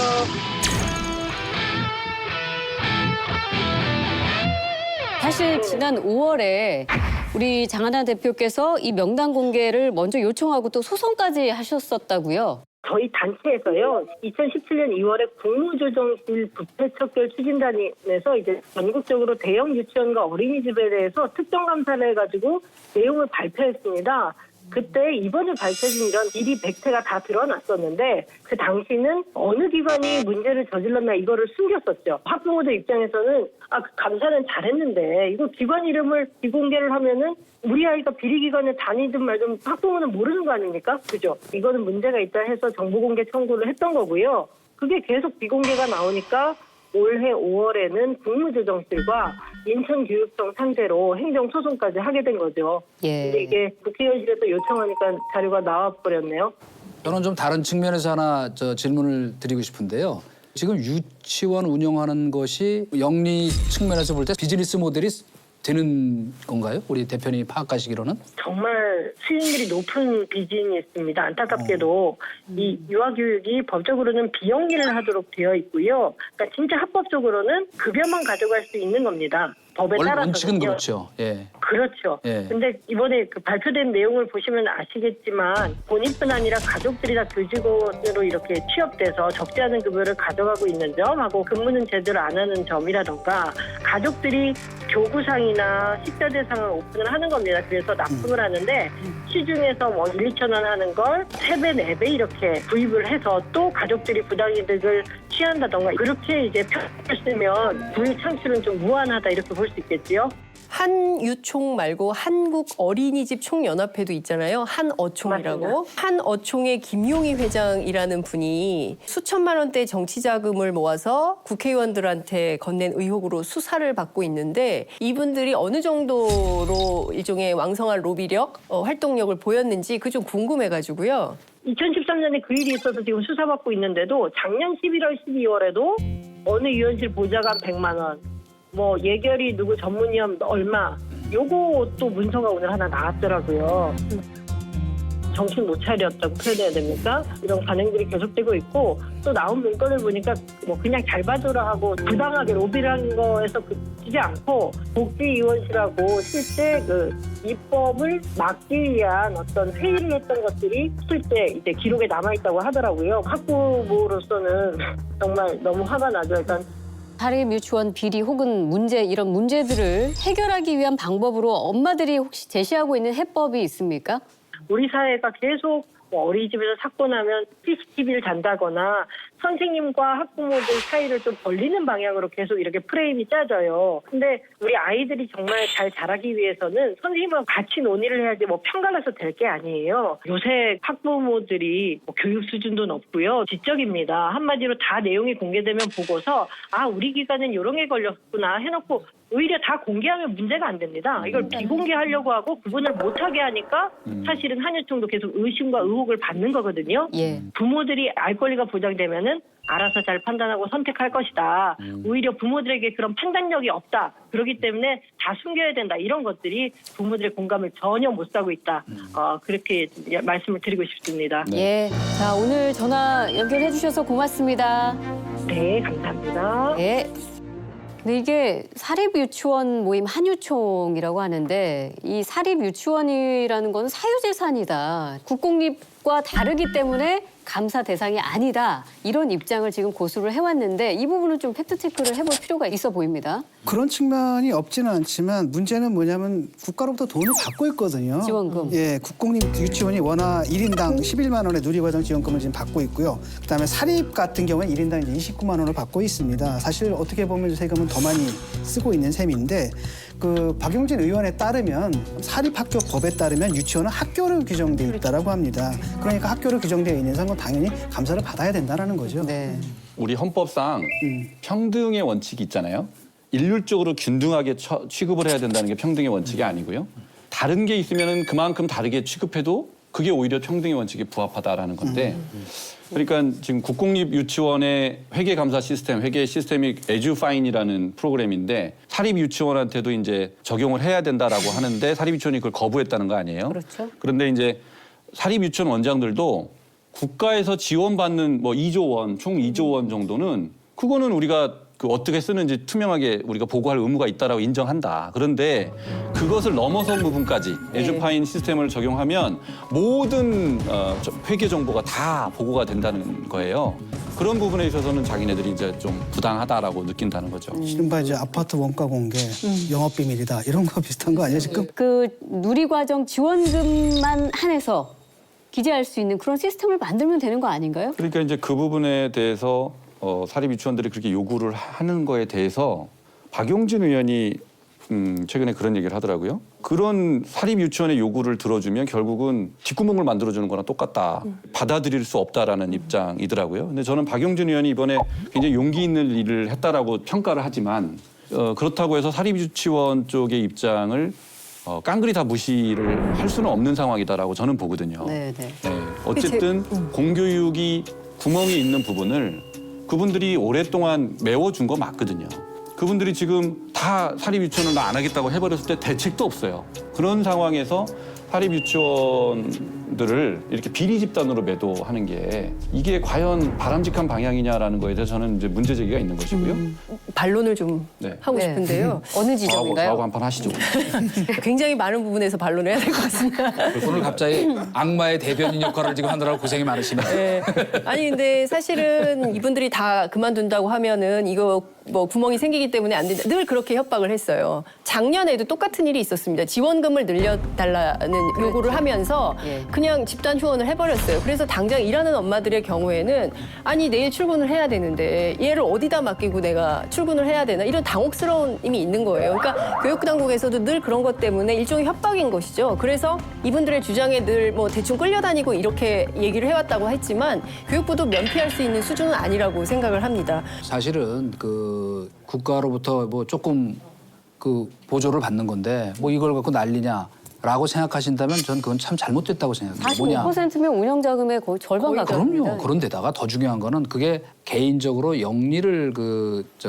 Speaker 1: 사실 지난 5월에 우리 장하나 대표께서 이 명단 공개를 먼저 요청하고 또 소송까지 하셨었다고요.
Speaker 8: 저희 단체에서요, 2017년 2월에 국무조정실 부패척결 추진단에서 이제 전국적으로 대형 유치원과 어린이집에 대해서 특정 감사를 해가지고 내용을 발표했습니다. 그때 이번에 밝혀진 이런 비리 100태가 다 드러났었는데 그 당시는 어느 기관이 문제를 저질렀나 이거를 숨겼었죠. 학부모들 입장에서는 그 감사는 잘했는데 이거 기관 이름을 비공개를 하면은 우리 아이가 비리기관에 다니든 말든 학부모는 모르는 거 아닙니까? 그죠? 이거는 문제가 있다 해서 정보공개 청구를 했던 거고요. 그게 계속 비공개가 나오니까 올해 5월에는 국무조정실과 인천교육청 상대로 행정소송까지 하게 된 거죠.
Speaker 1: 예.
Speaker 8: 근데 이게 국회의원실에서 요청하니까 자료가 나와버렸네요.
Speaker 4: 저는 좀 다른 측면에서 하나 질문을 드리고 싶은데요. 지금 유치원 운영하는 것이 영리 측면에서 볼 때 비즈니스 모델이 되는 건가요? 우리 대표님이 파악하시기로는?
Speaker 8: 정말 수익률이 높은 비즈니스입니다. 안타깝게도 이 유아교육이 법적으로는 비영리를 하도록 되어 있고요. 그러니까 진짜 합법적으로는 급여만 가져갈 수 있는 겁니다. 법에 따라서.
Speaker 4: 원칙은 그렇죠. 예.
Speaker 8: 그렇죠.
Speaker 4: 예.
Speaker 8: 근데 이번에 그 발표된 내용을 보시면 아시겠지만 본인뿐 아니라 가족들이 다 교직원으로 이렇게 취업돼서 적지 않은 급여를 가져가고 있는 점하고 근무는 제대로 안 하는 점이라던가 가족들이 교구상이나 식사 대상을 오픈을 하는 겁니다. 그래서 납품을 하는데 시중에서 뭐 1, 2천 원 하는 걸 3배, 4배 이렇게 구입을 해서 또 가족들이 부당이득을 취한다던가 그렇게 이제 편을 쓰면 부유 창출은 좀 무한하다 이렇게 볼 수 있겠지요.
Speaker 2: 한유총 말고 한국 어린이집 총연합회도 있잖아요. 한어총이라고.
Speaker 8: 맞습니다.
Speaker 2: 한어총의 김용희 회장이라는 분이 수천만 원대 정치 자금을 모아서 국회의원들한테 건넨 의혹으로 수사를 받고 있는데 이분들이 어느 정도로 일종의 왕성한 로비력, 활동력을 보였는지 그게 좀 궁금해가지고요.
Speaker 8: 2013년에 그 일이 있어서 지금 수사받고 있는데도 작년 11월, 12월에도 어느 위원실 보좌관 100만 원, 뭐 예결위 누구 전문위원 얼마, 요거 또 문서가 오늘 하나 나왔더라고요. 정신 못 차렸다고 표현해야 됩니까? 이런 관행들이 계속되고 있고 또 나온 문건을 보니까 뭐 그냥 잘 봐줘라 하고 부당하게 로비를 한 거에서 그치지 않고 복지위원실하고 실제 그 입법을 막기 위한 어떤 회의를 했던 것들이 실제 이제 기록에 남아있다고 하더라고요. 학부모로서는 정말 너무 화가 나죠. 일단
Speaker 1: 사립 유치원 비리 혹은 문제 이런 문제들을 해결하기 위한 방법으로 엄마들이 혹시 제시하고 있는 해법이 있습니까?
Speaker 8: 우리 사회가 계속 어린이집에서 사고 나면 CCTV를 단다거나 선생님과 학부모들 사이를 좀 벌리는 방향으로 계속 이렇게 프레임이 짜져요. 근데 우리 아이들이 정말 잘 자라기 위해서는 선생님과 같이 논의를 해야지 뭐 편갈라서 될 게 아니에요. 요새 학부모들이 뭐 교육 수준도 높고요. 지적입니다. 한마디로 다 내용이 공개되면 보고서 우리 기관은 이런 게 걸렸구나 해놓고 오히려 다 공개하면 문제가 안 됩니다. 이걸 비공개하려고 하고 구분을 못하게 하니까 사실은 한유총도 계속 의심과 의혹을 받는 거거든요.
Speaker 1: 예.
Speaker 8: 부모들이 알 권리가 보장되면은 알아서 잘 판단하고 선택할 것이다. 오히려 부모들에게 그런 판단력이 없다. 그렇기 때문에 다 숨겨야 된다. 이런 것들이 부모들의 공감을 전혀 못 사고 있다. 그렇게 말씀을 드리고 싶습니다.
Speaker 1: 예. 자, 오늘 전화 연결해 주셔서 고맙습니다.
Speaker 8: 네, 감사합니다.
Speaker 1: 예. 근데 이게 사립유치원 모임 한유총이라고 하는데 이 사립유치원이라는 건 사유재산이다. 국공립과 다르기 때문에 감사 대상이 아니다. 이런 입장을 지금 고수를 해왔는데 이 부분은 좀 팩트체크를 해볼 필요가 있어 보입니다.
Speaker 5: 그런 측면이 없지는 않지만 문제는 뭐냐면 국가로부터 돈을 받고 있거든요.
Speaker 1: 지원금.
Speaker 5: 예, 국공립 유치원이 워낙 1인당 11만 원의 누리과정 지원금을 지금 받고 있고요. 그다음에 사립 같은 경우는 1인당 이제 29만 원을 받고 있습니다. 사실 어떻게 보면 세금은 더 많이 쓰고 있는 셈인데 그 박용진 의원에 따르면 사립학교 법에 따르면 유치원은 학교로 규정되어 있다라고 합니다. 그러니까 학교로 규정되어 있는 이상은 당연히 감사를 받아야 된다라는 거죠.
Speaker 1: 네.
Speaker 3: 우리 헌법상 평등의 원칙이 있잖아요. 일률적으로 균등하게 취급을 해야 된다는 게 평등의 원칙이 아니고요. 다른 게 있으면 그만큼 다르게 취급해도 그게 오히려 평등의 원칙에 부합하다라는 건데 그러니까 지금 국공립 유치원의 회계 감사 시스템, 회계 시스테믹 에듀파인이라는 프로그램인데 사립 유치원한테도 이제 적용을 해야 된다라고 하는데 사립 유치원이 그걸 거부했다는 거 아니에요?
Speaker 1: 그렇죠.
Speaker 3: 그런데 이제 사립 유치원 원장들도 국가에서 지원받는 뭐 2조 원, 총 2조 원 정도는 그거는 우리가 그 어떻게 쓰는지 투명하게 우리가 보고할 의무가 있다라고 인정한다. 그런데 그것을 넘어선 부분까지 에듀파인 시스템을 적용하면 모든 회계 정보가 다 보고가 된다는 거예요. 그런 부분에 있어서는 자기네들이 이제 좀 부당하다라고 느낀다는 거죠.
Speaker 5: 이른바 이제 아파트 원가 공개, 영업 비밀이다 이런 거 비슷한 거 아니에요 지금?
Speaker 1: 그 누리과정 지원금만 한해서 기재할 수 있는 그런 시스템을 만들면 되는 거 아닌가요?
Speaker 3: 그러니까 이제 그 부분에 대해서 사립 유치원들이 그렇게 요구를 하는 거에 대해서 박용진 의원이 최근에 그런 얘기를 하더라고요. 그런 사립 유치원의 요구를 들어주면 결국은 뒷구멍을 만들어주는 거랑 똑같다. 받아들일 수 없다라는 입장이더라고요. 근데 저는 박용진 의원이 이번에 굉장히 용기 있는 일을 했다라고 평가를 하지만 그렇다고 해서 사립 유치원 쪽의 입장을 깡그리 다 무시를 할 수는 없는 상황이다라고 저는 보거든요.
Speaker 1: 네.
Speaker 3: 어쨌든 공교육이 구멍이 있는 부분을 그분들이 오랫동안 메워준 거 맞거든요. 그분들이 지금 다 사립 유치원을 안 하겠다고 해버렸을 때 대책도 없어요. 그런 상황에서 사립 유치원들을 이렇게 비리 집단으로 매도하는 게 이게 과연 바람직한 방향이냐라는 거에 대해서 저는 이제 문제 제기가 있는 것이고요.
Speaker 2: 반론을 좀
Speaker 3: 네.
Speaker 2: 하고 싶은데요.
Speaker 1: 어느
Speaker 3: 저하고
Speaker 1: 지점인가요?
Speaker 3: 한판 하시죠.
Speaker 2: 굉장히 많은 부분에서 반론을 해야 될 것 같습니다.
Speaker 4: 오늘 갑자기 악마의 대변인 역할을 지금 하느라고 고생이 많으시네요.
Speaker 2: 네. 아니 근데 사실은 이분들이 다 그만둔다고 하면은 이거 뭐 구멍이 생기기 때문에 안 된다. 늘 그렇게 협박을 했어요. 작년에도 똑같은 일이 있었습니다. 지원금을 늘려달라는 요구를 하면서
Speaker 1: 예.
Speaker 2: 그냥 집단 휴원을 해버렸어요. 그래서 당장 일하는 엄마들의 경우에는 아니 내일 출근을 해야 되는데 얘를 어디다 맡기고 내가 출근을 해야 되나 이런 당혹스러움이 있는 거예요. 그러니까 교육당국에서도 늘 그런 것 때문에 일종의 협박인 것이죠. 그래서 이분들의 주장에 늘 뭐 대충 끌려다니고 이렇게 얘기를 해왔다고 했지만 교육부도 면피할 수 있는 수준은 아니라고 생각을 합니다.
Speaker 4: 사실은 그 국가로부터 뭐 조금 그 보조를 받는 건데 뭐 이걸 갖고 난리냐라고 생각하신다면 저는 그건 참 잘못됐다고 생각해요.
Speaker 1: 45%면 운영 자금의 거의 절반 가까입니다.
Speaker 4: 그럼요. 그런데다가 더 중요한 거는 그게 개인적으로 영리를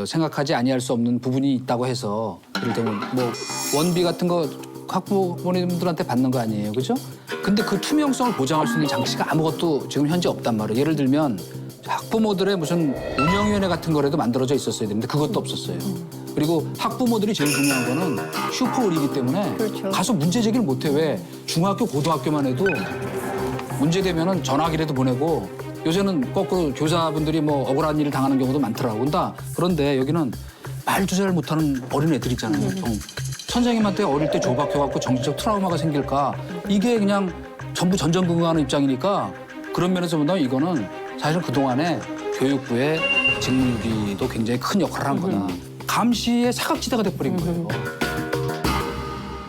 Speaker 4: 생각하지 아니할 수 없는 부분이 있다고 해서 예를 들면 뭐 원비 같은 거 학부모님들한테 받는 거 아니에요, 그죠? 근데 그 투명성을 보장할 수 있는 장치가 아무것도 지금 현재 없단 말이에요. 예를 들면 학부모들의 무슨 운영위원회 같은 거라도 만들어져 있었어야 되는데 그것도 없었어요. 그리고 학부모들이 제일 중요한 거는 슈퍼울이기 때문에
Speaker 2: 그렇죠.
Speaker 4: 가서 문제 제기를 못해. 왜? 중학교, 고등학교만 해도 문제되면은 전화기라도 보내고 요새는 거꾸로 교사분들이 뭐 억울한 일을 당하는 경우도 많더라고요. 그런데 여기는 말도 잘 못하는 어린애들 있잖아요. 보통. 선생님한테 어릴 때 조박혀갖고 정신적 트라우마가 생길까. 이게 그냥 전부 전전긍긍하는 입장이니까 그런 면에서 본다면 이거는 사실 그동안에 교육부의 직무유기도 굉장히 큰 역할을 한 거다. 감시의 사각지대가 돼버린 거예요.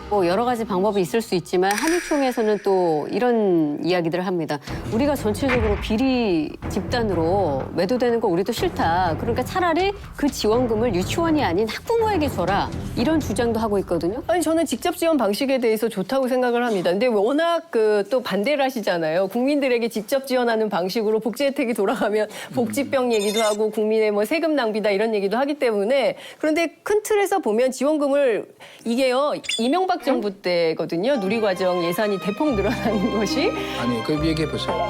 Speaker 1: 뭐 여러 가지 방법이 있을 수 있지만 한유총에서는 또 이런 이야기들을 합니다. 우리가 전체적으로 비리 집단으로 매도되는 거 우리도 싫다. 그러니까 차라리 그 지원금을 유치원이 아닌 학부모에게 줘라. 이런 주장도 하고 있거든요.
Speaker 2: 아니 저는 직접 지원 방식에 대해서 좋다고 생각을 합니다. 근데 워낙 그 또 반대를 하시잖아요. 국민들에게 직접 지원하는 방식으로 복지 혜택이 돌아가면 복지병 얘기도 하고 국민의 뭐 세금 낭비다 이런 얘기도 하기 때문에 그런데 큰 틀에서 보면 지원금을 이게요 이명박 정부 때거든요. 누리과정 예산이 대폭 늘어나는 것이
Speaker 4: 아니, 그 얘기해 보세요.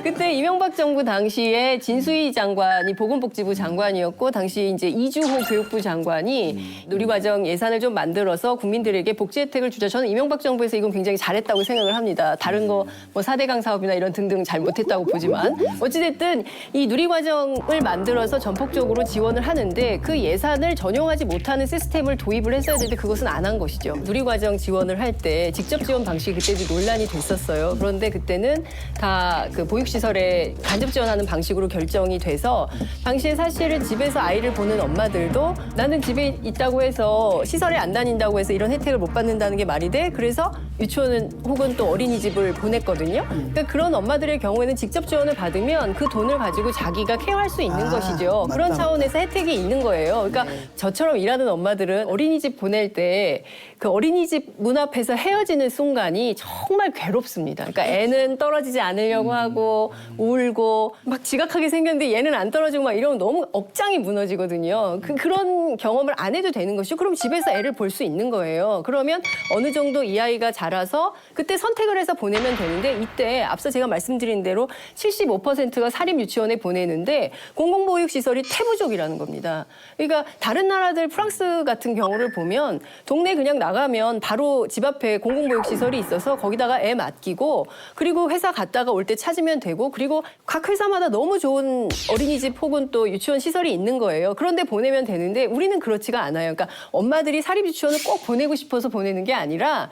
Speaker 2: 그때 이명박 정부 당시에 진수희 장관이 보건복지부 장관이었고 당시 이제 이주호 교육부 장관이 누리과정 예산을 좀 만들어서 국민들에게 복지 혜택을 주자. 저는 이명박 정부에서 이건 굉장히 잘했다고 생각을 합니다. 다른 거 뭐 4대강 사업이나 이런 등등 잘못했다고 보지만 어찌됐든 이 누리과정을 만들어서 전폭적으로 지원을 하는데 그 예산을 전용하지 못하는 시스템을 도입을 했어야 되는데 그것은 안 한 것이죠. 누리과정 지원을 할 때 직접 지원 방식이 그때도 논란이 됐었어요. 그런데 그때는 다 그 보육시설에 간접 지원하는 방식으로 결정이 돼서 당시에 사실은 집에서 아이를 보는 엄마들도 나는 집에 있다고 해서 시설에 안 다닌다고 해서 이런 혜택을 못 받는다는 게 말이 돼? 그래서 유치원은 혹은 또 어린이집을 보냈거든요. 그러니까 그런 엄마들의 경우에는 직접 지원을 받으면 그 돈을 가지고 자기가 케어할 수 있는 것이죠.
Speaker 5: 맞다,
Speaker 2: 그런 차원에서 혜택이 있는 거예요. 그러니까 저처럼 일하는 엄마들은 어린이집 보낼 때 그 어린이집 문 앞에서 헤어지는 순간이 정말 괴롭습니다. 그러니까 애는 떨어지지 않으려고 하고 울고 막 지각하게 생겼는데 얘는 안 떨어지고 막 이러면 너무 억장이 무너지거든요. 그런 경험을 안 해도 되는 것이죠. 그럼 집에서 애를 볼 수 있는 거예요. 그러면 어느 정도 이 아이가 자라서 그때 선택을 해서 보내면 되는데 이때 앞서 제가 말씀드린 대로 75%가 사립 유치원에 보내는데 공공보육시설이 태부족이라는 겁니다. 그러니까 다른 나라들 프랑스 같은 경우를 보면 동네 그냥 나가면 바로 집 앞에 공공보육시설이 있어서 거기다가 애 맡기고 그리고 회사 갔다가 올 때 찾으면 되고 그리고 각 회사마다 너무 좋은 어린이집 혹은 또 유치원 시설이 있는 거예요. 그런데 보내면 되는데 우리는 그렇지가 않아요. 그러니까 엄마들이 사립 유치원을 꼭 보내고 싶어서 보내는 게 아니라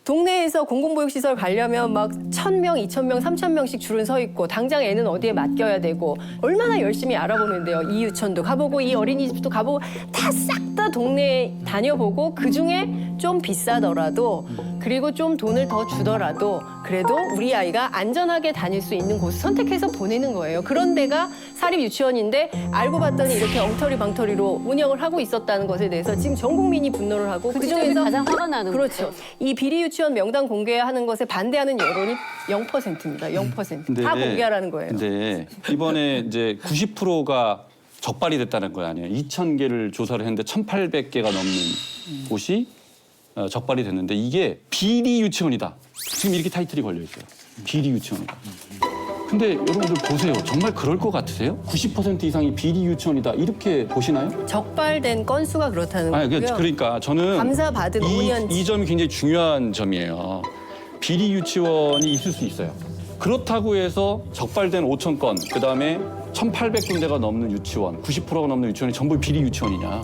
Speaker 2: 동네에서 공공보육시설 가려면 막 1,000명, 2,000명, 3,000명씩 줄은 서 있고 당장 애는 어디에 맡겨야 되고 얼마나 열심히 알아보는데요. 이 유치원도 가보고 이 어린이집도 가보고 다 싹 다 동네 다녀보고 그중에 좀 비싸더라도 그리고 좀 돈을 더 주더라도 그래도 우리 아이가 안전하게 다닐 수 있는 곳을 선택해서 보내는 거예요. 그런 데가 사립 유치원인데 알고 봤더니 이렇게 엉터리 방터리로 운영을 하고 있었다는 것에 대해서 지금 전 국민이 분노를 하고
Speaker 1: 그 지점이 가장 화가 나는
Speaker 2: 그렇죠. 이 비리 유치원 명단 공개하는 것에 반대하는 여론이 0%입니다. 0%. 다 공개하라는 거예요.
Speaker 3: 근데 이번에 이제 90%가 적발이 됐다는 거 아니에요. 2,000개를 조사를 했는데 1,800개가 넘는 곳이 적발이 됐는데 이게 비리 유치원이다. 지금 이렇게 타이틀이 걸려 있어요. 비리 유치원이다. 근데 여러분들 보세요. 정말 그럴 것 같으세요? 90% 이상이 비리 유치원이다. 이렇게 보시나요?
Speaker 2: 적발된 건수가 그렇다는
Speaker 3: 아니,
Speaker 2: 거고요.
Speaker 3: 그러니까 저는
Speaker 2: 감사받은 5년
Speaker 3: 이 점이 굉장히 중요한 점이에요. 비리 유치원이 있을 수 있어요. 그렇다고 해서 적발된 5,000건, 그다음에 1,800군데가 넘는 유치원, 90%가 넘는 유치원이 전부 비리 유치원이냐.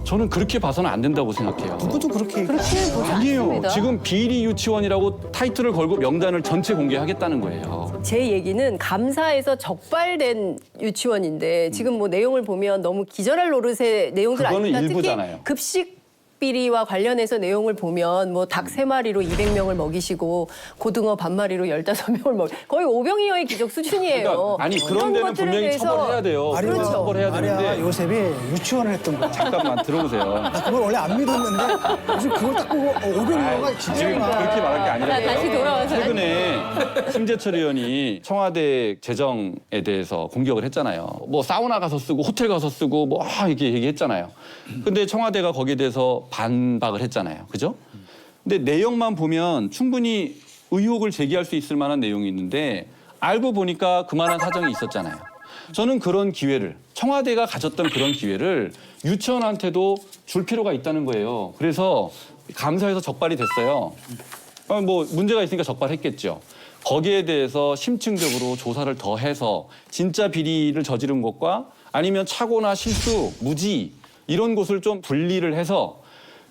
Speaker 3: 저는 그렇게 봐서는 안 된다고 생각해요.
Speaker 5: 누구도 그렇게
Speaker 3: 아니에요.
Speaker 1: 않습니다.
Speaker 3: 지금 비리 유치원이라고 타이틀을 걸고 명단을 전체 공개하겠다는 거예요.
Speaker 2: 제 얘기는 감사에서 적발된 유치원인데 지금 뭐 내용을 보면 너무 기절할 노릇의 내용들
Speaker 3: 그거는
Speaker 2: 아닙니까?
Speaker 3: 일부잖아요.
Speaker 2: 특히 급식 비리와 관련해서 내용을 보면 뭐 닭 3마리로 200명을 먹이시고 고등어 반마리로 15명을 거의 오병이어의 기적 수준이에요.
Speaker 3: 그러니까 아니 그런 데는
Speaker 2: 것들에
Speaker 3: 분명히
Speaker 2: 대해서
Speaker 3: 처벌해야 돼요.
Speaker 5: 마리아,
Speaker 3: 그런 처벌해야
Speaker 5: 마리아
Speaker 3: 되는데
Speaker 5: 요셉이 유치원을 했던 거야.
Speaker 3: 잠깐만 들어보세요.
Speaker 5: 나 그걸 원래 안 믿었는데 요즘 그걸 딱 보고 500명가 진짜
Speaker 3: 지금
Speaker 5: 많아.
Speaker 3: 그렇게 말할 게 아니라
Speaker 1: 자, 다시 돌아와서
Speaker 3: 최근에 심재철 의원이 청와대 재정에 대해서 공격을 했잖아요. 뭐 사우나 가서 쓰고 호텔 가서 쓰고 뭐 이렇게 얘기했잖아요. 근데 청와대가 거기에 대해서 반박을 했잖아요. 그죠? 근데 내용만 보면 충분히 의혹을 제기할 수 있을 만한 내용이 있는데 알고 보니까 그만한 사정이 있었잖아요. 저는 그런 기회를 청와대가 가졌던 그런 기회를 유치원한테도 줄 필요가 있다는 거예요. 그래서 감사해서 적발이 됐어요. 뭐 문제가 있으니까 적발했겠죠. 거기에 대해서 심층적으로 조사를 더 해서 진짜 비리를 저지른 것과 아니면 착오나 실수, 무지 이런 곳을 좀 분리를 해서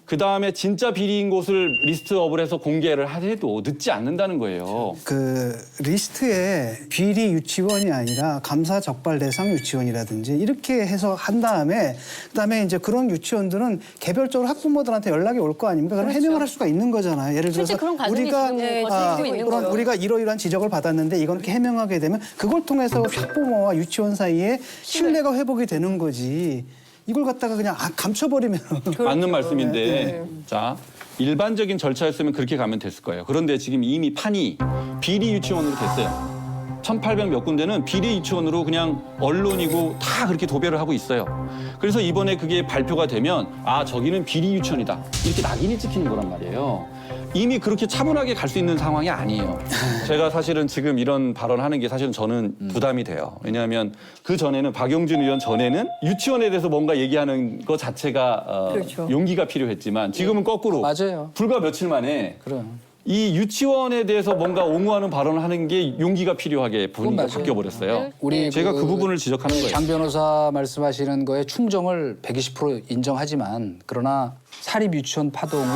Speaker 3: 그다음에 진짜 비리인 곳을 리스트업을 해서 공개를 해도 늦지 않는다는 거예요.
Speaker 5: 그 리스트에 비리 유치원이 아니라 감사 적발 대상 유치원이라든지 이렇게 해서 한 다음에 그다음에 이제 그런 유치원들은 개별적으로 학부모들한테 연락이 올 거 아닙니까? 그럼 해명을 할 수가 있는 거잖아요. 예를 들어서
Speaker 1: 실제 그런 과정이
Speaker 5: 우리가
Speaker 1: 지금 진행되고 있는
Speaker 5: 그런
Speaker 1: 거예요.
Speaker 5: 우리가 이러이러한 지적을 받았는데 이건 이렇게 해명하게 되면 그걸 통해서 학부모와 유치원 사이에 신뢰가 회복이 되는 거지. 이걸 갖다가 그냥 감춰버리면
Speaker 3: 맞는 말씀인데 자 일반적인 절차였으면 그렇게 가면 됐을 거예요. 그런데 지금 이미 판이 비리 유치원으로 됐어요. 1,800 몇 군데는 비리 유치원으로 그냥 언론이고 다 그렇게 도배를 하고 있어요. 그래서 이번에 그게 발표가 되면 저기는 비리 유치원이다. 이렇게 낙인이 찍히는 거란 말이에요. 이미 그렇게 차분하게 갈 수 있는 상황이 아니에요. 제가 사실은 지금 이런 발언하는 게 사실은 저는 부담이 돼요. 왜냐하면 그 전에는 박용진 의원 전에는 유치원에 대해서 뭔가 얘기하는 것 자체가
Speaker 2: 그렇죠.
Speaker 3: 용기가 필요했지만 지금은 거꾸로
Speaker 4: 맞아요.
Speaker 3: 불과 며칠 만에
Speaker 4: 그럼.
Speaker 3: 이 유치원에 대해서 뭔가 옹호하는 발언을 하는 게 용기가 필요하게 분위기가
Speaker 4: 맞아요.
Speaker 3: 바뀌어버렸어요.
Speaker 4: 우리
Speaker 3: 제가 그 부분을 지적하는 거예요.
Speaker 4: 장 변호사 말씀하시는 거에 충정을 120% 인정하지만 그러나 사립 유치원 파동의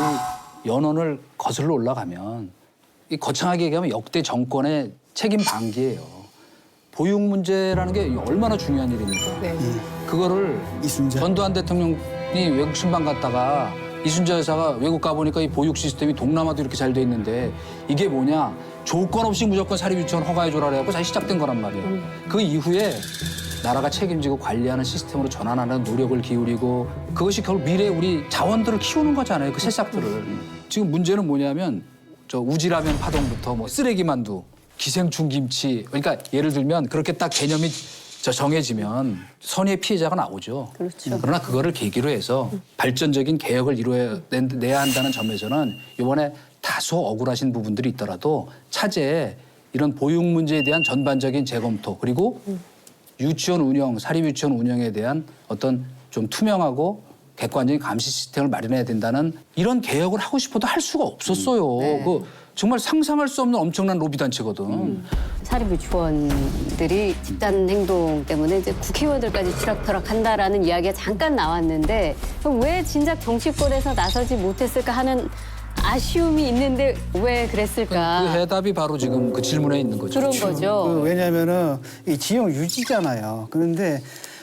Speaker 4: 연원을 거슬러 올라가면 이 거창하게 얘기하면 역대 정권의 책임 방기예요. 보육 문제라는 게 얼마나 중요한 일입니까?
Speaker 2: 네.
Speaker 4: 그거를
Speaker 5: 이순자.
Speaker 4: 전두환 대통령이 외국 순방 갔다가 이순자 여사가 외국 가보니까 이 보육 시스템이 동남아도 이렇게 잘 돼 있는데 이게 뭐냐 조건 없이 무조건 사립 유치원 허가해줘라 그래갖고 다시 시작된 거란 말이에요. 그 이후에 나라가 책임지고 관리하는 시스템으로 전환하는 노력을 기울이고 그것이 결국 미래 우리 자원들을 키우는 거잖아요. 그 새싹들을. 지금 문제는 뭐냐면 저 우지라면 파동부터 뭐 쓰레기만두, 기생충 김치. 그러니까 예를 들면 그렇게 딱 개념이 정해지면 선의의 피해자가 나오죠.
Speaker 2: 그렇죠.
Speaker 4: 그러나 그거를 계기로 해서 발전적인 개혁을 내야 한다는 점에서는 이번에 다소 억울하신 부분들이 있더라도 차제에 이런 보육 문제에 대한 전반적인 재검토 그리고 유치원 운영, 사립 유치원 운영에 대한 어떤 좀 투명하고 객관적인 감시 시스템을 마련해야 된다는 이런 개혁을 하고 싶어도 할 수가 없었어요. 그 정말 상상할 수 없는 엄청난 로비 단체거든.
Speaker 1: 사립 유치원들이 집단 행동 때문에 이제 국회의원들까지 치락터락한다라는 이야기가 잠깐 나왔는데 그럼 왜 진작 정치권에서 나서지 못했을까 하는 아쉬움이 있는데 왜 그랬을까?
Speaker 4: 그 해답이 바로 지금 그 질문에 있는 거죠.
Speaker 1: 그런 거죠.
Speaker 5: 왜냐하면은 이 지역 유지잖아요. 그런데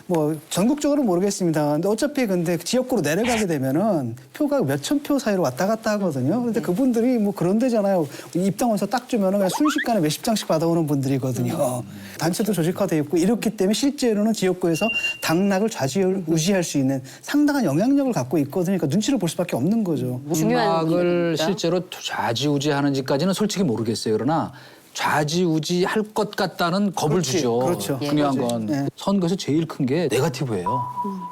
Speaker 5: 뭐 전국적으로 모르겠습니다. 근데 어차피 근데 지역구로 내려가게 되면은 표가 몇천 표 사이로 왔다 갔다 하거든요. 근데 그분들이 뭐 그런 데잖아요. 입당원서 딱 주면은 그냥 순식간에 몇십 장씩 받아오는 분들이거든요. 단체도 조직화돼 있고 이렇기 때문에 실제로는 지역구에서 당락을 좌지우지할 수 있는 상당한 영향력을 갖고 있거든요. 그러니까 눈치를 볼 수밖에 없는 거죠.
Speaker 1: 중요한
Speaker 4: 문학을
Speaker 1: 부분입니다.
Speaker 4: 실제로 좌지우지하는지까지는 솔직히 모르겠어요. 그러나 좌지우지할 것 같다는 겁을
Speaker 5: 그렇지,
Speaker 4: 주죠.
Speaker 5: 그렇죠.
Speaker 4: 중요한
Speaker 5: 그렇지.
Speaker 4: 건
Speaker 5: 네.
Speaker 4: 선거에서 제일 큰 게 네거티브예요.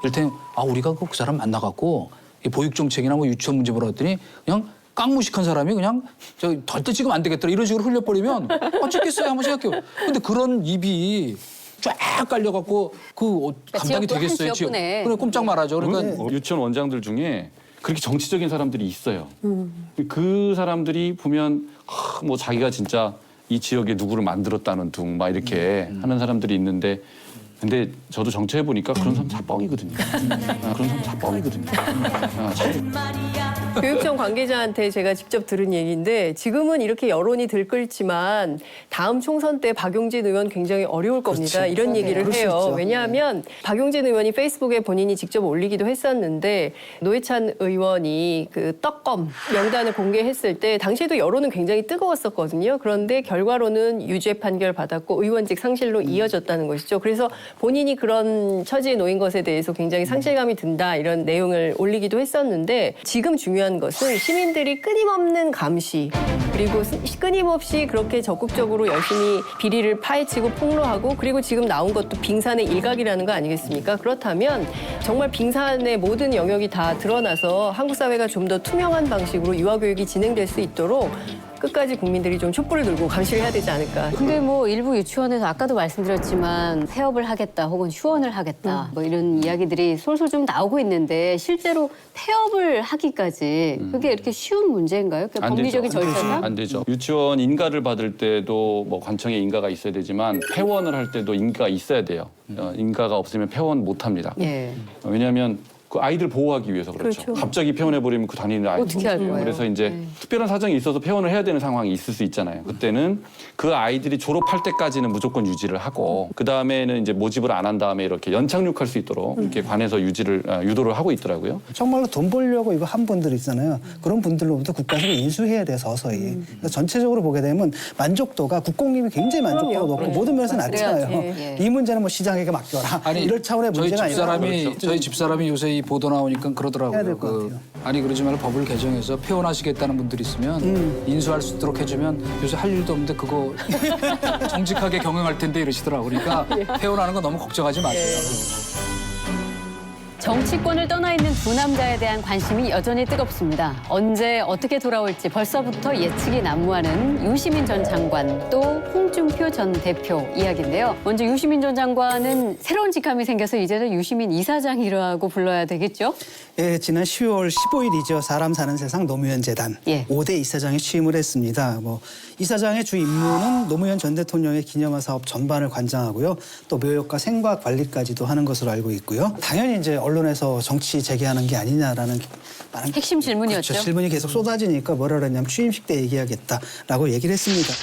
Speaker 4: 이를테면 우리가 그 사람 만나갖고 이 보육 정책이나 뭐 유치원 문제 물어봤더니 그냥 깡무식한 사람이 그냥 절대 지금 안 되겠더라 이런 식으로 흘려버리면 어쩌겠어요 한번 생각해요. 근데 그런 입이 쫙 깔려갖고 감당이
Speaker 1: 지역구,
Speaker 4: 되겠어요.
Speaker 1: 한 지역구네.
Speaker 4: 그래 꼼짝 말하죠. 그러니까
Speaker 3: 유치원 원장들 중에 그렇게 정치적인 사람들이 있어요. 그 사람들이 보면 뭐 자기가 진짜 이 지역에 누구를 만들었다는 둥 막 이렇게 하는 사람들이 있는데 근데 저도 정치해 보니까 그런 사람 다 뻥이거든요. 그런 사람 다 뻥이거든요.
Speaker 2: 교육청 관계자한테 제가 직접 들은 얘기인데 지금은 이렇게 여론이 들끓지만 다음 총선 때 박용진 의원 굉장히 어려울 겁니다. 이런 얘기를
Speaker 5: 그럴 수
Speaker 2: 해요.
Speaker 5: 있죠.
Speaker 2: 왜냐하면 박용진 의원이 페이스북에 본인이 직접 올리기도 했었는데 노회찬 의원이 그 떡검 명단을 공개했을 때 당시에도 여론은 굉장히 뜨거웠었거든요. 그런데 결과로는 유죄 판결 받았고 의원직 상실로 이어졌다는 것이죠. 그래서 본인이 그런 처지에 놓인 것에 대해서 굉장히 상실감이 든다 이런 내용을 올리기도 했었는데 지금 중요한 것은 시민들이 끊임없는 감시 그리고 끊임없이 그렇게 적극적으로 열심히 비리를 파헤치고 폭로하고 그리고 지금 나온 것도 빙산의 일각이라는 거 아니겠습니까? 그렇다면 정말 빙산의 모든 영역이 다 드러나서 한국 사회가 좀 더 투명한 방식으로 유아교육이 진행될 수 있도록 끝까지 국민들이 좀 촛불을 들고 감시를 해야 되지 않을까.
Speaker 1: 근데 뭐 일부 유치원에서 아까도 말씀드렸지만 폐업을 하겠다 혹은 휴원을 하겠다 뭐 이런 이야기들이 솔솔 좀 나오고 있는데 실제로 폐업을 하기까지 그게 이렇게 쉬운 문제인가요? 그러니까 법리적인 절차상?
Speaker 3: 안 되죠. 유치원 인가를 받을 때도 뭐 관청에 인가가 있어야 되지만 폐원을 할 때도 인가가 있어야 돼요. 인가가 없으면 폐원 못 합니다.
Speaker 1: 예.
Speaker 3: 왜냐하면 그 아이들 보호하기 위해서 그렇죠.
Speaker 2: 그렇죠.
Speaker 3: 갑자기 폐원해버리면 그 다니는 아이들.
Speaker 1: 어떻게 할 거예요?
Speaker 3: 그래서 이제 특별한 사정이 있어서 폐원을 해야 되는 상황이 있을 수 있잖아요. 그때는 그 아이들이 졸업할 때까지는 무조건 유지를 하고 그 다음에는 이제 모집을 안 한 다음에 이렇게 연착륙할 수 있도록 이렇게 관에서 유도를 하고 있더라고요.
Speaker 5: 정말로 돈 벌려고 이거 한 분들 있잖아요. 그런 분들로부터 국가에서 인수해야 돼 서서히. 그러니까 전체적으로 보게 되면 만족도가 국공립이 굉장히 만족도가
Speaker 2: 그럼요.
Speaker 5: 높고 모든 면에서 낮잖아요.
Speaker 1: 그래야지. 예.
Speaker 5: 이 문제는 뭐 시장에게 맡겨라. 이럴 차원의
Speaker 4: 저희
Speaker 5: 문제가 아니라.
Speaker 4: 저희 집사람이 요새 이 보도 나오니까
Speaker 5: 해야
Speaker 4: 그러더라고요.
Speaker 5: 될것 같아요.
Speaker 4: 아니 그러지 말고 법을 개정해서 폐원하시겠다는 분들이 있으면 인수할 수 있도록 해주면 요새 할 일도 없는데 그거 정직하게 경영할 텐데 이러시더라고요. 그러니까 폐원하는 거 너무 걱정하지 마세요.
Speaker 1: 정치권을 떠나 있는 두 남자에 대한 관심이 여전히 뜨겁습니다. 언제 어떻게 돌아올지 벌써부터 예측이 난무하는 유시민 전 장관 또 홍준표 전 대표 이야기인데요. 먼저 유시민 전 장관은 새로운 직함이 생겨서 이제는 유시민 이사장이라고 불러야 되겠죠?
Speaker 5: 예, 지난 10월 15일이죠. 사람 사는 세상 노무현 재단
Speaker 1: 예.
Speaker 5: 5대 이사장에 취임을 했습니다. 뭐 이사장의 주 임무는 노무현 전 대통령의 기념화 사업 전반을 관장하고요. 또 묘역과 생과 관리까지도 하는 것으로 알고 있고요. 당연히 이제 언론에서 정치 재개하는 게 아니냐라는 많은
Speaker 1: 핵심 질문이었죠.
Speaker 5: 그렇죠. 질문이 계속 쏟아지니까 뭐라 그랬냐면 취임식 때 얘기하겠다라고 얘기를 했습니다.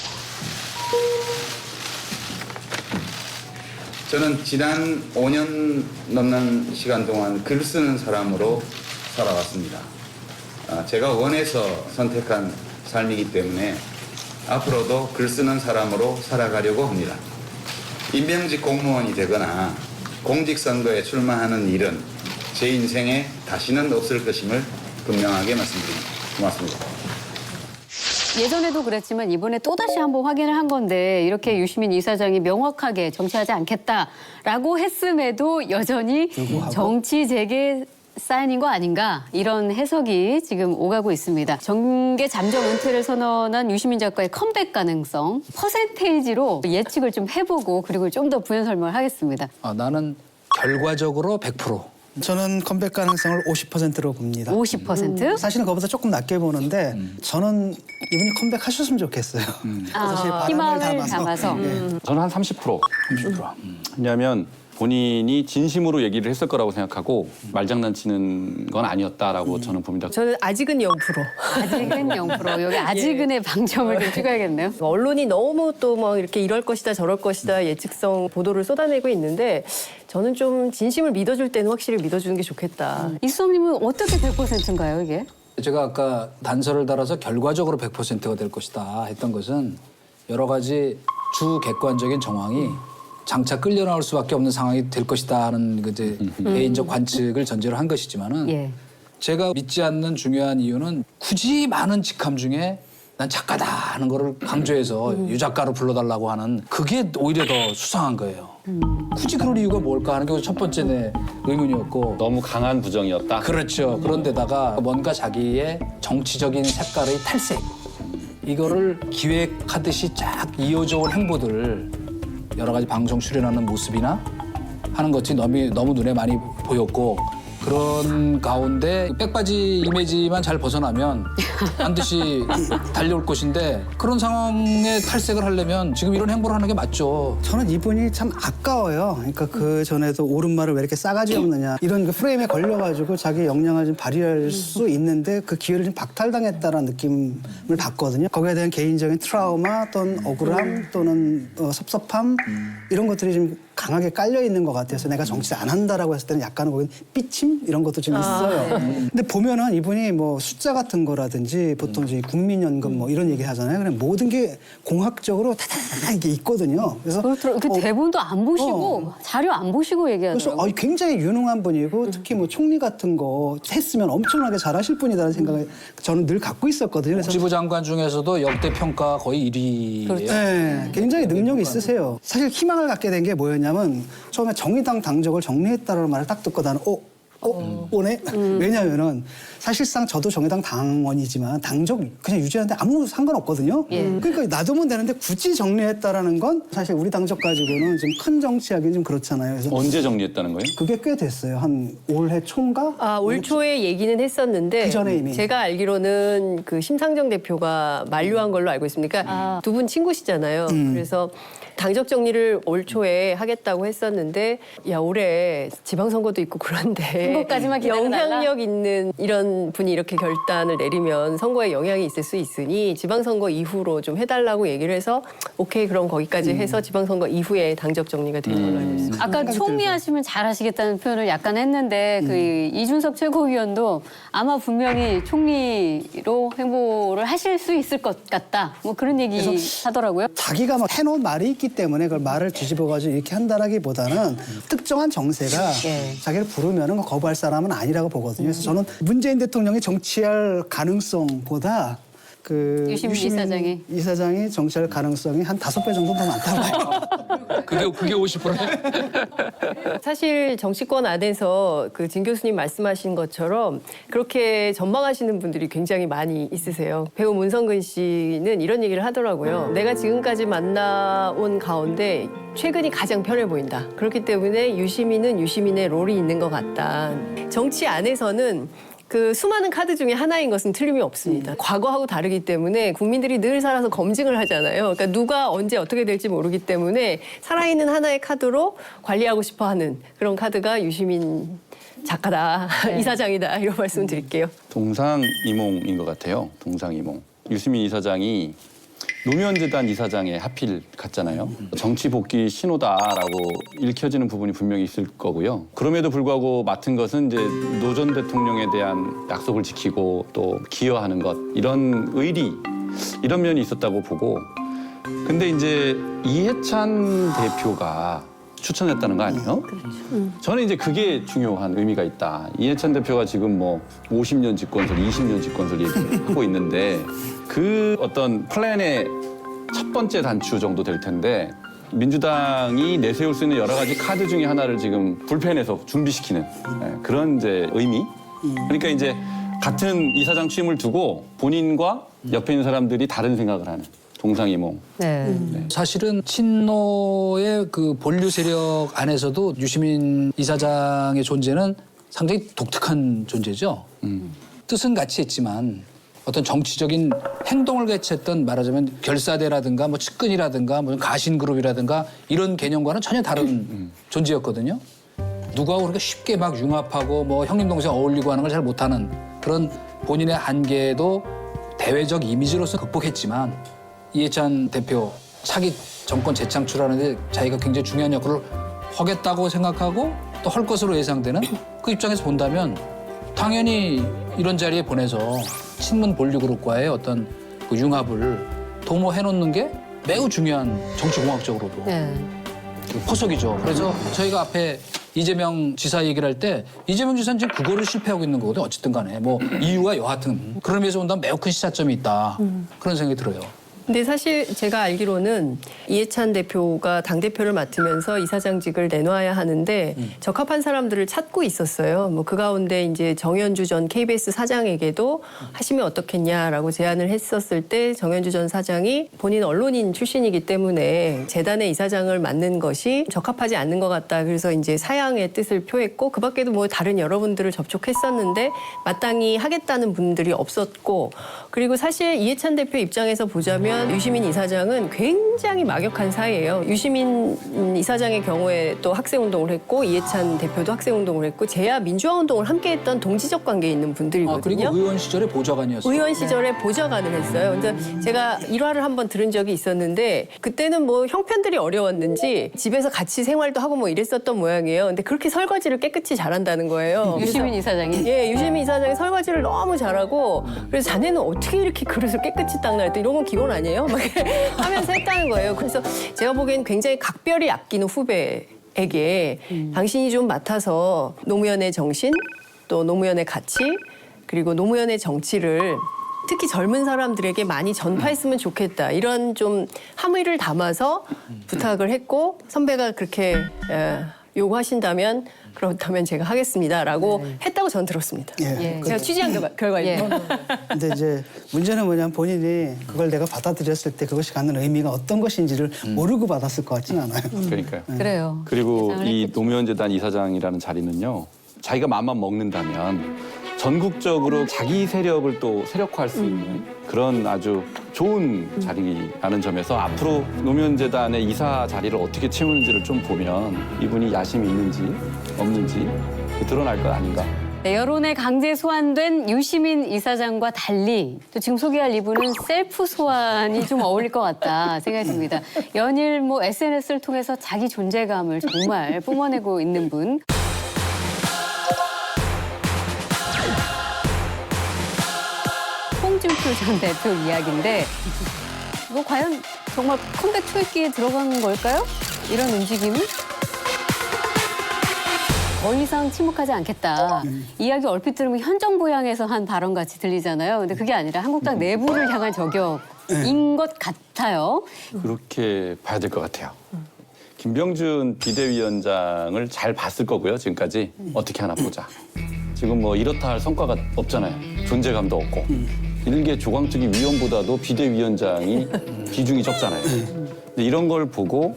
Speaker 9: 저는 지난 5년 넘는 시간 동안 글 쓰는 사람으로 살아왔습니다. 제가 원해서 선택한 삶이기 때문에 앞으로도 글 쓰는 사람으로 살아가려고 합니다. 임명직 공무원이 되거나 공직선거에 출마하는 일은 제 인생에 다시는 없을 것임을 분명하게 말씀드립니다. 고맙습니다.
Speaker 1: 예전에도 그랬지만 이번에 또다시 한번 확인을 한 건데 이렇게 유시민 이사장이 명확하게 정치하지 않겠다라고 했음에도 여전히 정치 재개 사인인 거 아닌가 이런 해석이 지금 오가고 있습니다. 정계 잠정 은퇴를 선언한 유시민 작가의 컴백 가능성 퍼센테이지로 예측을 좀 해보고 그리고 좀 더 부연 설명을 하겠습니다.
Speaker 4: 나는 결과적으로 100%.
Speaker 5: 저는 컴백 가능성을 50%로 봅니다.
Speaker 1: 50%?
Speaker 5: 사실은 그거보다 조금 낮게 보는데 저는 이분이 컴백하셨으면 좋겠어요. 사실 바람을
Speaker 1: 희망을 담아서.
Speaker 3: 저는 한 30%.
Speaker 4: 30%.
Speaker 3: 왜냐하면 본인이 진심으로 얘기를 했을 거라고 생각하고 말장난치는 건 아니었다라고 저는 봅니다.
Speaker 2: 저는 아직은 0%.
Speaker 1: 아직은 0%. 여기 아직은의 방점을 좀 찍어야겠네요.
Speaker 2: 언론이 너무 또 막 이렇게 이럴 것이다 저럴 것이다 예측성 보도를 쏟아내고 있는데 저는 좀 진심을 믿어줄 때는 확실히 믿어주는 게 좋겠다.
Speaker 1: 이수성님은 어떻게 100%인가요, 이게?
Speaker 4: 제가 아까 단서를 달아서 결과적으로 100%가 될 것이다 했던 것은 여러 가지 주 객관적인 정황이 장차 끌려 나올 수밖에 없는 상황이 될 것이다 하는 그 이제 개인적 관측을 전제로 한 것이지만은
Speaker 1: 예.
Speaker 4: 제가 믿지 않는 중요한 이유는 굳이 많은 직함 중에 난 작가다 하는 거를 강조해서 유 작가로 불러달라고 하는 그게 오히려 더 수상한 거예요. 굳이 그럴 이유가 뭘까 하는 게 첫 번째 내 의문이었고
Speaker 3: 너무 강한 부정이었다.
Speaker 4: 그렇죠. 그런데다가 뭔가 자기의 정치적인 색깔의 탈색 이거를 기획하듯이 쫙 이어져 온 행보들을 여러 가지 방송 출연하는 모습이나 하는 것이 너무 눈에 많이 보였고 그런 가운데 백바지 이미지만 잘 벗어나면 반드시 달려올 것인데 그런 상황에 탈색을 하려면 지금 이런 행보를 하는 게 맞죠.
Speaker 5: 저는 이분이 참 아까워요. 그러니까 그 전에도 옳은 말을 왜 이렇게 싸가지 없느냐 이런 그 프레임에 걸려가지고 자기 역량을 좀 발휘할 수 있는데 그 기회를 좀 박탈당했다라는 느낌을 받거든요. 거기에 대한 개인적인 트라우마 또는 억울함 또는 섭섭함 이런 것들이 좀 강하게 깔려 있는 것 같아서 내가 정치 안 한다라고 했을 때는 약간은 거긴 삐침 이런 것도 좀 있어요. 근데 보면은 이분이 뭐 숫자 같은 거라든지 보통 이제 국민연금 뭐 이런 얘기 하잖아요. 그냥 모든 게 공학적으로 다다다 이게 있거든요. 그래서
Speaker 1: 그 대본도 안 보시고 자료 안 보시고
Speaker 5: 그래서
Speaker 1: 얘기하더라고요.
Speaker 5: 굉장히 유능한 분이고 특히 뭐 총리 같은 거 했으면 엄청나게 잘하실 분이라는 생각을 저는 늘 갖고 있었거든요. 그래서
Speaker 4: 복지부 장관 중에서도 역대 평가 거의 1위예요.
Speaker 5: 네, 굉장히 능력이 있으세요. 사실 희망을 갖게 된 게 뭐였냐면 처음에 정의당 당적을 정리했다라는 말을 딱 듣고 나는 오네? 왜냐면은 사실상 저도 정의당 당원이지만 당적 그냥 유지하는데 아무 상관없거든요. 그러니까 놔두면 되는데 굳이 정리했다라는 건 사실 우리 당적 가지고는 좀 큰 정치하기는 좀 그렇잖아요. 그래서
Speaker 3: 언제 정리했다는 거예요?
Speaker 5: 그게 꽤 됐어요. 한 올해 초인가?
Speaker 2: 올 초에 얘기는 했었는데
Speaker 5: 그 전에 이미.
Speaker 2: 제가 알기로는 그 심상정 대표가 만류한 걸로 알고 있습니다. 그러니까 두 분 친구시잖아요. 그래서 당적 정리를 올 초에 하겠다고 했었는데 야 올해 지방선거도 있고 그런데
Speaker 1: 선거까지만 기다려달라?
Speaker 2: 영향력 있는 이런 분이 이렇게 결단을 내리면 선거에 영향이 있을 수 있으니 지방선거 이후로 좀 해달라고 얘기를 해서 오케이 그럼 거기까지 해서 지방선거 이후에 당적 정리가 되는 걸로 알고 있습니다.
Speaker 1: 아까 총리 하시면 잘하시겠다는 표현을 약간 했는데 그 이준석 최고위원도 아마 분명히 총리로 행보를 하실 수 있을 것 같다. 뭐 그런 얘기 하더라고요.
Speaker 5: 자기가 막 해놓은 말이 있기 때문에 그걸 말을 뒤집어가지고 이렇게 한다라기보다는 특정한 정세가 자기를 부르면은 거부할 사람은 아니라고 보거든요. 그래서 저는 문재인 대통령이 정치할 가능성보다 그
Speaker 1: 유시민
Speaker 5: 이사장이 정치할 가능성이 한 5배 정도 더 많다고 봐요.
Speaker 4: 그게 50%네?
Speaker 2: 사실 정치권 안에서 그 진 교수님 말씀하신 것처럼 그렇게 전망하시는 분들이 굉장히 많이 있으세요. 배우 문성근 씨는 이런 얘기를 하더라고요. 내가 지금까지 만나온 가운데 최근이 가장 편해 보인다. 그렇기 때문에 유시민은 유시민의 롤이 있는 것 같다. 정치 안에서는 그 수많은 카드 중에 하나인 것은 틀림이 없습니다. 과거하고 다르기 때문에 국민들이 늘 살아서 검증을 하잖아요. 그러니까 누가 언제 어떻게 될지 모르기 때문에 살아있는 하나의 카드로 관리하고 싶어하는 그런 카드가 유시민 작가다, 이사장이다 이런 말씀 드릴게요.
Speaker 3: 동상이몽인 것 같아요. 동상이몽. 유시민 이사장이 노무현재단 이사장에 하필 갔잖아요. 정치 복귀 신호다라고 읽혀지는 부분이 분명히 있을 거고요. 그럼에도 불구하고 맡은 것은 이제 노 전 대통령에 대한 약속을 지키고 또 기여하는 것 이런 의리 이런 면이 있었다고 보고 근데 이제 이해찬 대표가 추천했다는 거 아니에요? 저는 이제 그게 중요한 의미가 있다. 이해찬 대표가 지금 뭐 50년 집권설, 20년 집권설 얘기하고 있는데 그 어떤 플랜의 첫 번째 단추 정도 될 텐데 민주당이 내세울 수 있는 여러 가지 카드 중에 하나를 지금 불펜에서 준비시키는 그런 이제 의미. 그러니까 이제 같은 이사장 취임을 두고 본인과 옆에 있는 사람들이 다른 생각을 하는 동상이몽.
Speaker 1: 네.
Speaker 4: 사실은 친노의 그 본류 세력 안에서도 유시민 이사장의 존재는 상당히 독특한 존재죠. 뜻은 같이 했지만 어떤 정치적인 행동을 같이 했던 말하자면 결사대라든가 뭐 측근이라든가 뭐 가신그룹이라든가 이런 개념과는 전혀 다른 존재였거든요. 누가 그렇게 쉽게 막 융합하고 뭐 형님 동생 어울리고 하는 걸 잘 못하는 그런 본인의 한계도 대외적 이미지로서 극복했지만 이해찬 대표 차기 정권 재창출하는데 자기가 굉장히 중요한 역할을 하겠다고 생각하고 또 할 것으로 예상되는 그 입장에서 본다면 당연히 이런 자리에 보내서 친문 본류그룹과의 어떤 그 융합을 도모해놓는 게 매우 중요한 정치공학적으로도
Speaker 1: 네.
Speaker 4: 포석이죠. 그래서 저희가 앞에 이재명 지사 얘기를 할 때 이재명 지사는 지금 그거를 실패하고 있는 거거든요. 어쨌든 간에 뭐 이유가 여하튼 그런 면에서 본다면 매우 큰 시사점이 있다. 그런 생각이 들어요.
Speaker 2: 근데 사실 제가 알기로는 이해찬 대표가 당대표를 맡으면서 이사장직을 내놔야 하는데 적합한 사람들을 찾고 있었어요. 뭐 그 가운데 이제 정현주 전 KBS 사장에게도 하시면 어떻겠냐라고 제안을 했었을 때 정현주 전 사장이 본인 언론인 출신이기 때문에 재단의 이사장을 맡는 것이 적합하지 않는 것 같다. 그래서 이제 사양의 뜻을 표했고 그 밖에도 뭐 다른 여러분들을 접촉했었는데 마땅히 하겠다는 분들이 없었고 그리고 사실 이해찬 대표 입장에서 보자면 유시민 이사장은 굉장히 막역한 사이예요. 유시민 이사장의 경우에 또 학생운동을 했고 이해찬 대표도 학생운동을 했고 제야 민주화운동을 함께했던 동지적 관계에 있는 분들이거든요.
Speaker 4: 그리고 의원 시절에 보좌관이었어요.
Speaker 2: 의원 시절에 보좌관을 했어요. 근데 제가 일화를 한번 들은 적이 있었는데 그때는 뭐 형편들이 어려웠는지 집에서 같이 생활도 하고 뭐 이랬었던 모양이에요. 근데 그렇게 설거지를 깨끗이 잘한다는 거예요.
Speaker 1: 유시민 이사장이?
Speaker 2: 예, 유시민 이사장이 설거지를 너무 잘하고 그래서 자네는 어떻게 이렇게 그릇을 깨끗이 닦나 했더니 이런 건 기본 아니에요? 막 이렇게 하면서 했다는 거예요. 그래서 제가 보기엔 굉장히 각별히 아끼는 후배에게 당신이 좀 맡아서 노무현의 정신 또 노무현의 가치 그리고 노무현의 정치를 특히 젊은 사람들에게 많이 전파했으면 좋겠다. 이런 좀 함의를 담아서 부탁을 했고 선배가 그렇게 요구하신다면 그렇다면 제가 하겠습니다라고 했다고 저는 들었습니다.
Speaker 5: 예.
Speaker 2: 제가 취재한 결과입니다.
Speaker 5: 근데 이제 문제는 뭐냐면 본인이 그걸 내가 받아들였을 때 그것이 갖는 의미가 어떤 것인지를 모르고 받았을 것 같지는 않아요.
Speaker 3: 그러니까요.
Speaker 1: 그래요.
Speaker 3: 그리고
Speaker 1: 예상을
Speaker 3: 이
Speaker 1: 했겠죠.
Speaker 3: 노무현재단 이사장이라는 자리는요. 자기가 마음만 먹는다면 전국적으로 자기 세력을 또 세력화할 수 있는 그런 아주 좋은 자리라는 점에서 앞으로 노무현재단의 이사 자리를 어떻게 채우는지를 좀 보면 이분이 야심이 있는지 없는지 드러날 것 아닌가.
Speaker 1: 네, 여론에 강제 소환된 유시민 이사장과 달리 또 지금 소개할 이분은 셀프 소환이 좀 어울릴 것 같다 생각이 듭니다. 연일 뭐 SNS를 통해서 자기 존재감을 정말 뿜어내고 있는 분. 홍준표 전 대표 이야기인데 이거 과연 정말 컴백 초읽기에 들어간 걸까요? 이런 움직임이? 더 이상 침묵하지 않겠다. 이야기 얼핏 들으면 현 정부 향해서 한 발언 같이 들리잖아요. 근데 그게 아니라 한국당 내부를 향한 저격인 것 같아요.
Speaker 3: 그렇게 봐야 될 것 같아요. 김병준 비대위원장을 잘 봤을 거고요. 지금까지 어떻게 하나 보자. 지금 뭐 이렇다 할 성과가 없잖아요. 존재감도 없고. 일개 조광특위 위원보다도 비대위원장이 비중이 적잖아요. 근데 이런 걸 보고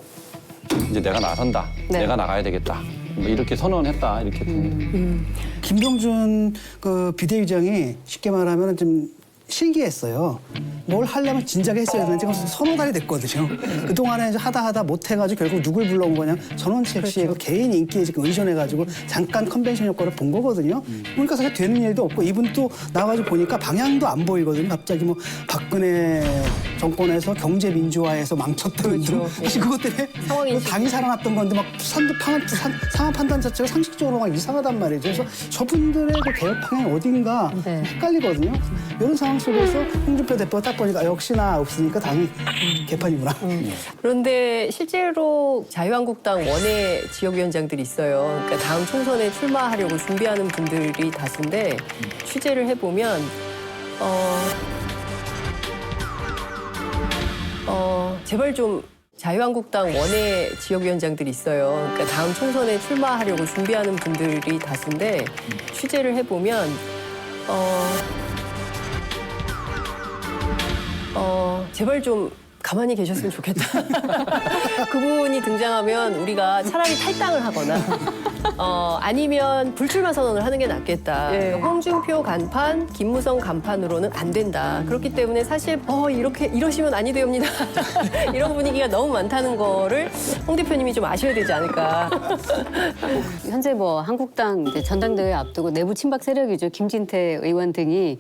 Speaker 3: 이제 내가 나선다.
Speaker 1: 네.
Speaker 3: 내가 나가야 되겠다. 뭐 이렇게 선언했다. 이렇게 봅니다.
Speaker 5: 김병준 그 비대위장이 쉽게 말하면 좀 실기했어요. 뭘 하려면 진작에 했어야 되는지 서너 달이 됐거든요. 그동안에 이제 하다 못 해가지고 결국 누굴 불러온 거냐. 전원책 씨의 그 개인 인기에 지금 의존해가지고 잠깐 컨벤션 효과를 본 거거든요. 그러니까 사실 되는 일도 없고 이분 또 나와가지고 보니까 방향도 안 보이거든요. 갑자기 뭐 박근혜 정권에서 경제 민주화에서 망쳤다는 등 사실 그것 때문에 뭐 당이 살아났던 건데 막 상황 판단 자체가 상식적으로 막 이상하단 말이죠. 그래서 저분들의 그 개혁 방향이 어딘가
Speaker 1: 네.
Speaker 5: 헷갈리거든요. 이런 상황 속에서 홍준표 대표가 딱 보니까 역시나 없으니까 당이 개판이구나.
Speaker 2: 그런데 실제로 자유한국당 원외 지역위원장들이 있어요. 그러니까 다음 총선에 출마하려고 준비하는 분들이 다수인데 취재를 해보면 제발 좀 자유한국당 원외 지역위원장들이 있어요. 그러니까 다음 총선에 출마하려고 준비하는 분들이 다수인데 취재를 해보면 제발 좀 가만히 계셨으면 좋겠다. 그분이 등장하면 우리가 차라리 탈당을 하거나 아니면 불출마 선언을 하는 게 낫겠다. 그러니까 홍준표 간판, 김무성 간판으로는 안 된다. 그렇기 때문에 사실 이러시면 아니 됩니다. 이런 분위기가 너무 많다는 거를 홍 대표님이 좀 아셔야 되지 않을까.
Speaker 1: 현재 뭐 한국당 이제 전당대회 앞두고 내부 친박 세력이죠. 김진태 의원 등이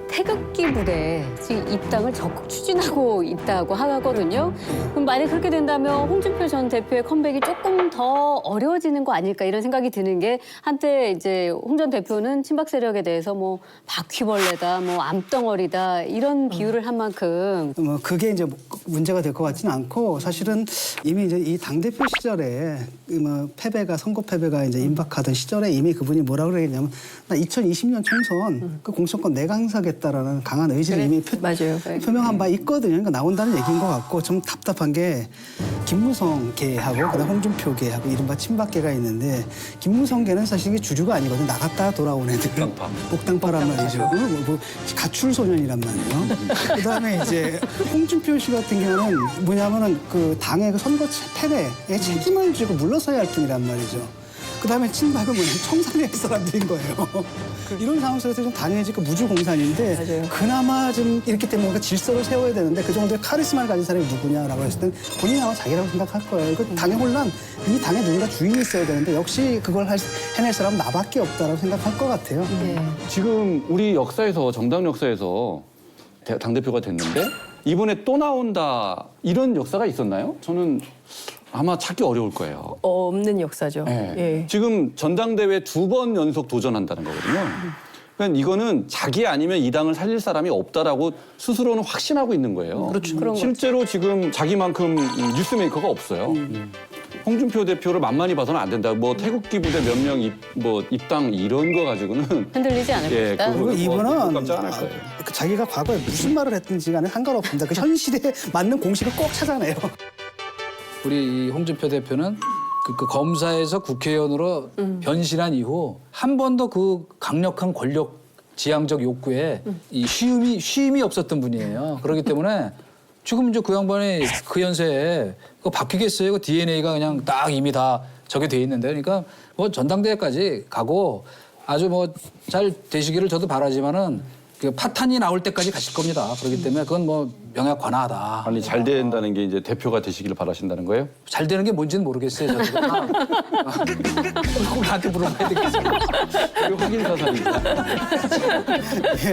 Speaker 1: 태극기 부대 지금 입당을 적극 추진하고 있다고 하거든요. 그럼 만약 그렇게 된다면 홍준표 전 대표의 컴백이 조금 더 어려워지는 거 아닐까 이런 생각이 드는 게 한때 이제 홍 전 대표는 친박 세력에 대해서 뭐 바퀴벌레다, 뭐 암덩어리다 이런 비유를 한 만큼
Speaker 5: 뭐 그게 이제 문제가 될 것 같지는 않고 사실은 이미 이제 이 당대표 시절에 뭐 선거 패배가 이제 임박하던 시절에 이미 그분이 뭐라고 그러겠냐면 나 2020년 총선 그 공천권 내가 행사하겠다라는 강한 의지를 이미 표명한 바 있거든요. 그러니까 나온다는 얘기인 것 같고 좀 답답한 게 김무성계하고 그다음 홍준표계하고 이른바 친박계가 있는데 김무성계는 사실 이게 주류가 아니거든. 나갔다 돌아온 애들. 옥당파란 말이죠. 뭐 가출 소년이란 말이에요. 그다음에 이제 홍준표 씨 같은 경우는 뭐냐면은 그 당의 그 선거 패배에 책임을 지고 물러서야 할 분이란 말이죠. 그다음에 친박은 뭐냐면 청산의 사람들인 거예요. 이런 상황 속에서 좀 당연히 그 무주공산인데 그나마 좀 이렇기 때문에 뭔가 질서를 세워야 되는데 그 정도의 카리스마를 가진 사람이 누구냐라고 했을 땐 본인이 아마 자기라고 생각할 거예요. 그 당의 혼란, 이 당에 누군가 주인이 있어야 되는데 역시 그걸 해낼 사람은 나밖에 없다라고 생각할 것 같아요.
Speaker 3: 지금 우리 역사에서 정당 역사에서 당대표가 됐는데 이번에 또 나온다 이런 역사가 있었나요? 저는 아마 찾기 어려울 거예요.
Speaker 2: 없는 역사죠.
Speaker 3: 네.
Speaker 2: 예.
Speaker 3: 지금 전당대회 2번 연속 도전한다는 거거든요. 그러니까 이거는 자기 아니면 이 당을 살릴 사람이 없다라고 스스로는 확신하고 있는 거예요.
Speaker 2: 그렇죠.
Speaker 3: 실제로 지금 자기만큼 뉴스메이커가 없어요. 홍준표 대표를 만만히 봐서는 안 된다. 뭐 태극기 부대 몇 명 입당 이런 거 가지고는
Speaker 1: 흔들리지 않을
Speaker 3: 예,
Speaker 1: 것이다.
Speaker 5: 그리고 이분은
Speaker 3: 깜짝 놀랄 거예요.
Speaker 5: 자기가 과거에 무슨 말을 했든지 간에 상관없습니다. 그 현실에 맞는 공식을 꼭 찾아내요.
Speaker 4: 우리 이 홍준표 대표는 그 검사에서 국회의원으로 변신한 이후 한 번도 그 강력한 권력 지향적 욕구에 이 쉼이 없었던 분이에요. 그렇기 때문에 지금 이제 그 양반이 그 연세에 그거 바뀌겠어요. 그 DNA가 그냥 딱 이미 다 저게 돼 있는데 그러니까 뭐 전당대회까지 가고 아주 뭐 잘 되시기를 저도 바라지만은 그 파탄이 나올 때까지 가실 겁니다. 그렇기 때문에 그건 뭐 명약 관하다.
Speaker 3: 아니 잘 된다는 게 이제 대표가 되시기를 바라신다는 거예요?
Speaker 4: 잘 되는 게 뭔지는 모르겠어요. 저도. 꼭 나한테 물어봐야 되겠어요.
Speaker 3: 확인 사살입니다.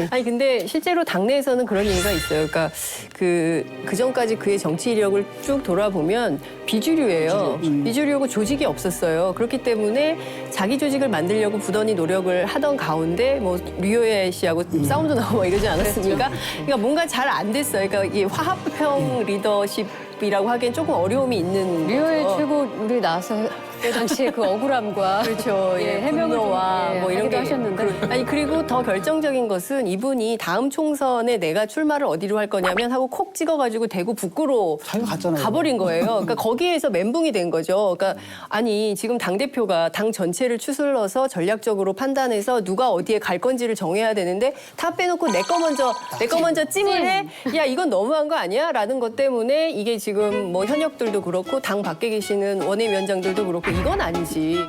Speaker 2: 아니 근데 실제로 당내에서는 그런 얘기가 있어요. 그러니까 그 전까지 그의 정치 이력을 쭉 돌아보면 비주류예요. 비주류고 조직이 없었어요. 그렇기 때문에 자기 조직을 만들려고 부단히 노력을 하던 가운데 뭐 류호예 씨하고 싸움도 나고 뭐 이러지 않았습니까? 그러니까 뭔가 잘 안 됐어요. 그러니까 이 화합형 리더십이라고 하기엔 조금 어려움이 있는
Speaker 1: 류호의
Speaker 2: 거죠.
Speaker 1: 최고들이 나와서 그 당시에 그 억울함과
Speaker 2: 그렇죠.
Speaker 1: 예,
Speaker 2: 해명을
Speaker 1: 분노와
Speaker 2: 와 뭐 이런 게
Speaker 1: 하셨는데
Speaker 2: 아니 그리고 더 결정적인 것은 이분이 다음 총선에 내가 출마를 어디로 할 거냐면 하고 콕 찍어가지고 대구 북구로
Speaker 5: 자기가 갔잖아요.
Speaker 2: 가버린 거예요. 그러니까 거기에서 멘붕이 된 거죠. 그러니까 아니 지금 당 대표가 당 전체를 추슬러서 전략적으로 판단해서 누가 어디에 갈 건지를 정해야 되는데 다 빼놓고 내 거 먼저 찜을 해. 야 이건 너무한 거 아니야?라는 것 때문에 이게 지금 뭐 현역들도 그렇고 당 밖에 계시는 원외위원장들도 그렇고 이건 아니지.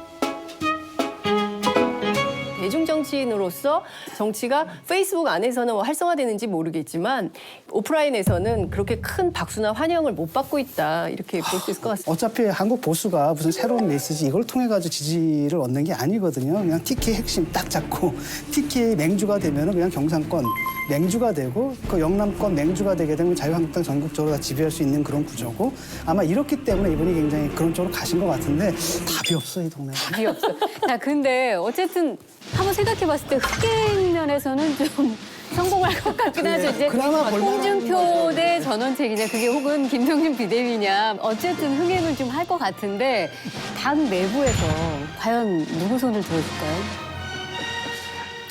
Speaker 2: 대중정치인으로서 정치가 페이스북 안에서는 뭐 활성화되는지 모르겠지만 오프라인에서는 그렇게 큰 박수나 환영을 못 받고 있다. 이렇게 볼 수 있을 것 같습니다.
Speaker 5: 어차피 한국 보수가 무슨 새로운 메시지 이걸 통해 가지고 지지를 얻는 게 아니거든요. 그냥 TK 핵심 딱 잡고 TK 맹주가 되면은 그냥 경상권 맹주가 되고 그 영남권 맹주가 되게 되면 자유한국당 전국적으로 다 지배할 수 있는 그런 구조고 아마 이렇기 때문에 이분이 굉장히 그런 쪽으로 가신 것 같은데 답이 없어 이 동네.
Speaker 1: 답이 없어. 자, 근데 어쨌든 한번 생각해봤을 때 흑행 면에서는 좀 성공할 것 같긴 하죠. 이제
Speaker 5: 그나마
Speaker 1: 홍준표 대 전원책이냐, 그게 혹은 김병준 비대위냐, 어쨌든 흥행을 좀 할 것 같은데 당 내부에서 과연 누구 손을 들어줄까요?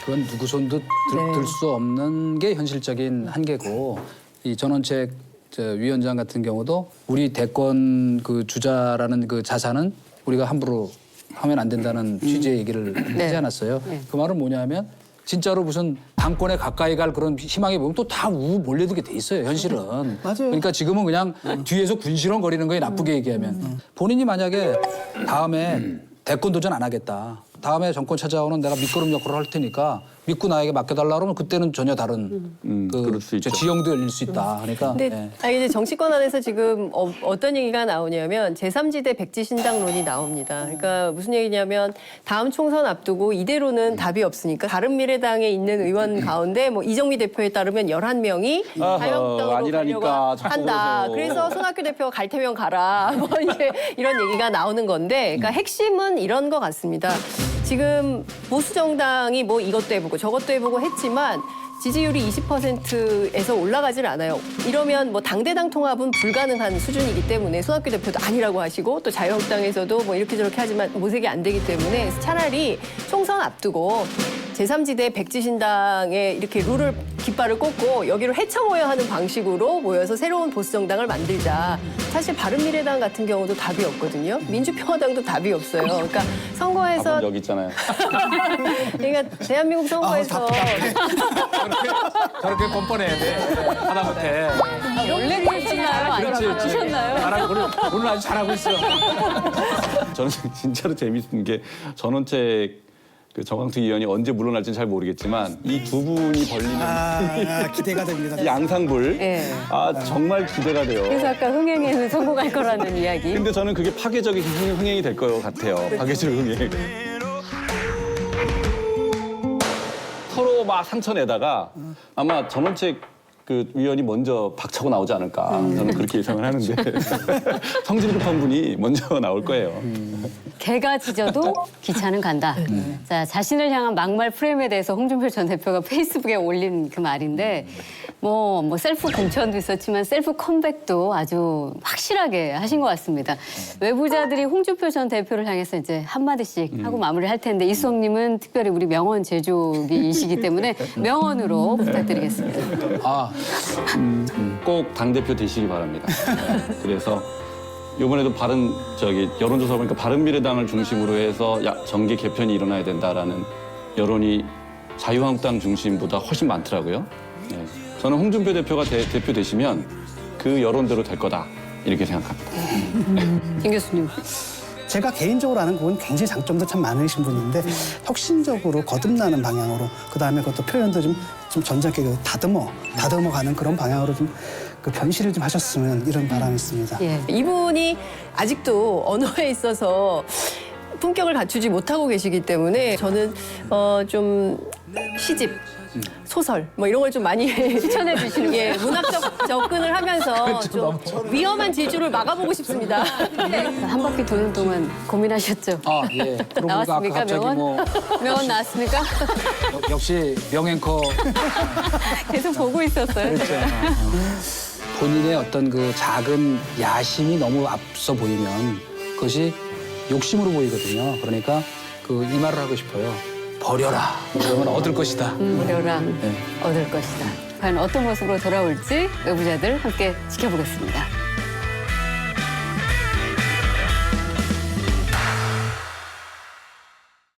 Speaker 4: 그건 누구 손도 들 수 없는 게 현실적인 한계고 이 전원책 저 위원장 같은 경우도 우리 대권 그 주자라는 그 자산은 우리가 함부로 하면 안 된다는 취지의 얘기를 하지 않았어요. 그 말은 뭐냐면 진짜로 무슨 당권에 가까이 갈 그런 희망이 보면 또 다 몰려들게 돼 있어요, 현실은.
Speaker 5: 맞아요.
Speaker 4: 그러니까 지금은 그냥 뒤에서 군시렁 거리는 거예요, 나쁘게 얘기하면. 본인이 만약에 다음에 대권 도전 안 하겠다. 다음에 정권 찾아오는 내가 밑거름 역할을 할 테니까 믿고 나에게 맡겨달라 그러면 그때는 전혀 다른
Speaker 3: 그럴 수 있죠.
Speaker 4: 지형도 열릴 수 있다. 그러니까
Speaker 2: 근데 이제 정치권 안에서 지금 어떤 얘기가 나오냐면 제3지대 백지신당론이 나옵니다. 그러니까 무슨 얘기냐면 다음 총선 앞두고 이대로는 답이 없으니까 바른미래당에 있는 의원 가운데 뭐 이정미 대표에 따르면 11명이 자유한국당으로
Speaker 3: 아니라니까.
Speaker 2: 가려고
Speaker 3: 자꾸
Speaker 2: 한다.
Speaker 3: 그러세요.
Speaker 2: 그래서 손학규 대표가 갈 테면 가라. 뭐 이제 이런 얘기가 나오는 건데 그러니까 핵심은 이런 것 같습니다. 지금 보수 정당이 뭐 이것도 해보고 저것도 해보고 했지만 지지율이 20%에서 올라가질 않아요. 이러면 뭐 당대당 통합은 불가능한 수준이기 때문에 손학규 대표도 아니라고 하시고 또 자유한국당에서도 뭐 이렇게 저렇게 하지만 모색이 안 되기 때문에 차라리 총선 앞두고 제3지대 백지신당에 이렇게 룰을 깃발을 꽂고 여기로 헤쳐모여하는 방식으로 모여서 새로운 보수 정당을 만들자. 사실 바른미래당 같은 경우도 답이 없거든요. 민주평화당도 답이 없어요. 그러니까 선거에서
Speaker 3: 여기 있잖아요.
Speaker 2: 그러니까 대한민국 선거에서
Speaker 4: 저렇게 뻔뻔해야 돼. 하다못해.
Speaker 1: 원래 그랬잖아요. 아니라고 하셨나요?
Speaker 4: 오늘 아주 잘하고 있어.
Speaker 3: 저는 진짜로 재밌는 게 전원책 그 정광특 의원이 언제 물러날지는 잘 모르겠지만 이 두 분이 벌리는
Speaker 5: 기대가 됩니다.
Speaker 3: 이 앙상블
Speaker 1: 예.
Speaker 3: 정말 기대가 돼요.
Speaker 1: 그래서 아까 흥행에는 성공할 거라는 이야기.
Speaker 3: 근데 저는 그게 파괴적인 흥행이 될 것 같아요. 파괴적 흥행. 서로 막 상처 내다가 아마 전원책 그 위원이 먼저 박차고 나오지 않을까 저는 그렇게 예상을 하는데 성질 급한 분이 먼저 나올 거예요.
Speaker 1: 개가 짖어도 기차는 간다. 자, 자신을 향한 막말 프레임에 대해서 홍준표 전 대표가 페이스북에 올린 그 말인데 뭐 셀프 공천도 있었지만 셀프 컴백도 아주 확실하게 하신 것 같습니다. 외부자들이 홍준표 전 대표를 향해서 이제 한마디씩 하고 마무리할 텐데 이수홍님은 특별히 우리 명언 제조기이시기 때문에 명언으로 부탁드리겠습니다.
Speaker 3: 꼭 당대표 되시기 바랍니다. 그래서 이번에도 여론조사 보니까 바른미래당을 중심으로 해서 정계 개편이 일어나야 된다라는 여론이 자유한국당 중심보다 훨씬 많더라고요. 네. 저는 홍준표 대표가 대표 되시면 그 여론대로 될 거다 이렇게 생각합니다.
Speaker 1: 김 교수님.
Speaker 5: 제가 개인적으로 아는 그건 굉장히 장점도 참 많으신 분인데 혁신적으로 거듭나는 방향으로 그다음에 그것도 표현도 좀 전작게 다듬어 가는 그런 방향으로 좀 그 변실을 좀 하셨으면 이런 바람이 있습니다.
Speaker 1: 예.
Speaker 2: 이분이 아직도 언어에 있어서 품격을 갖추지 못하고 계시기 때문에 저는 좀 시집, 소설 뭐 이런 걸 좀 많이
Speaker 1: 추천해 주시는
Speaker 2: 예, 문학적 접근을 하면서 좀 위험한 질주를 막아보고 싶습니다.
Speaker 1: 한 바퀴 도는 동안 고민하셨죠?
Speaker 4: 예. 그러고
Speaker 1: 나왔습니까,
Speaker 4: 갑자기
Speaker 1: 명언? 명언 나왔습니까?
Speaker 4: 역시 명앵커
Speaker 1: 계속 보고 있었어요.
Speaker 4: 본인의 어떤 그 작은 야심이 너무 앞서 보이면 그것이 욕심으로 보이거든요. 그러니까 이 말을 하고 싶어요. 버려라. 그러면 얻을 것이다.
Speaker 1: 무료라 얻을 것이다. 과연 어떤 모습으로 돌아올지 외부자들 함께 지켜보겠습니다.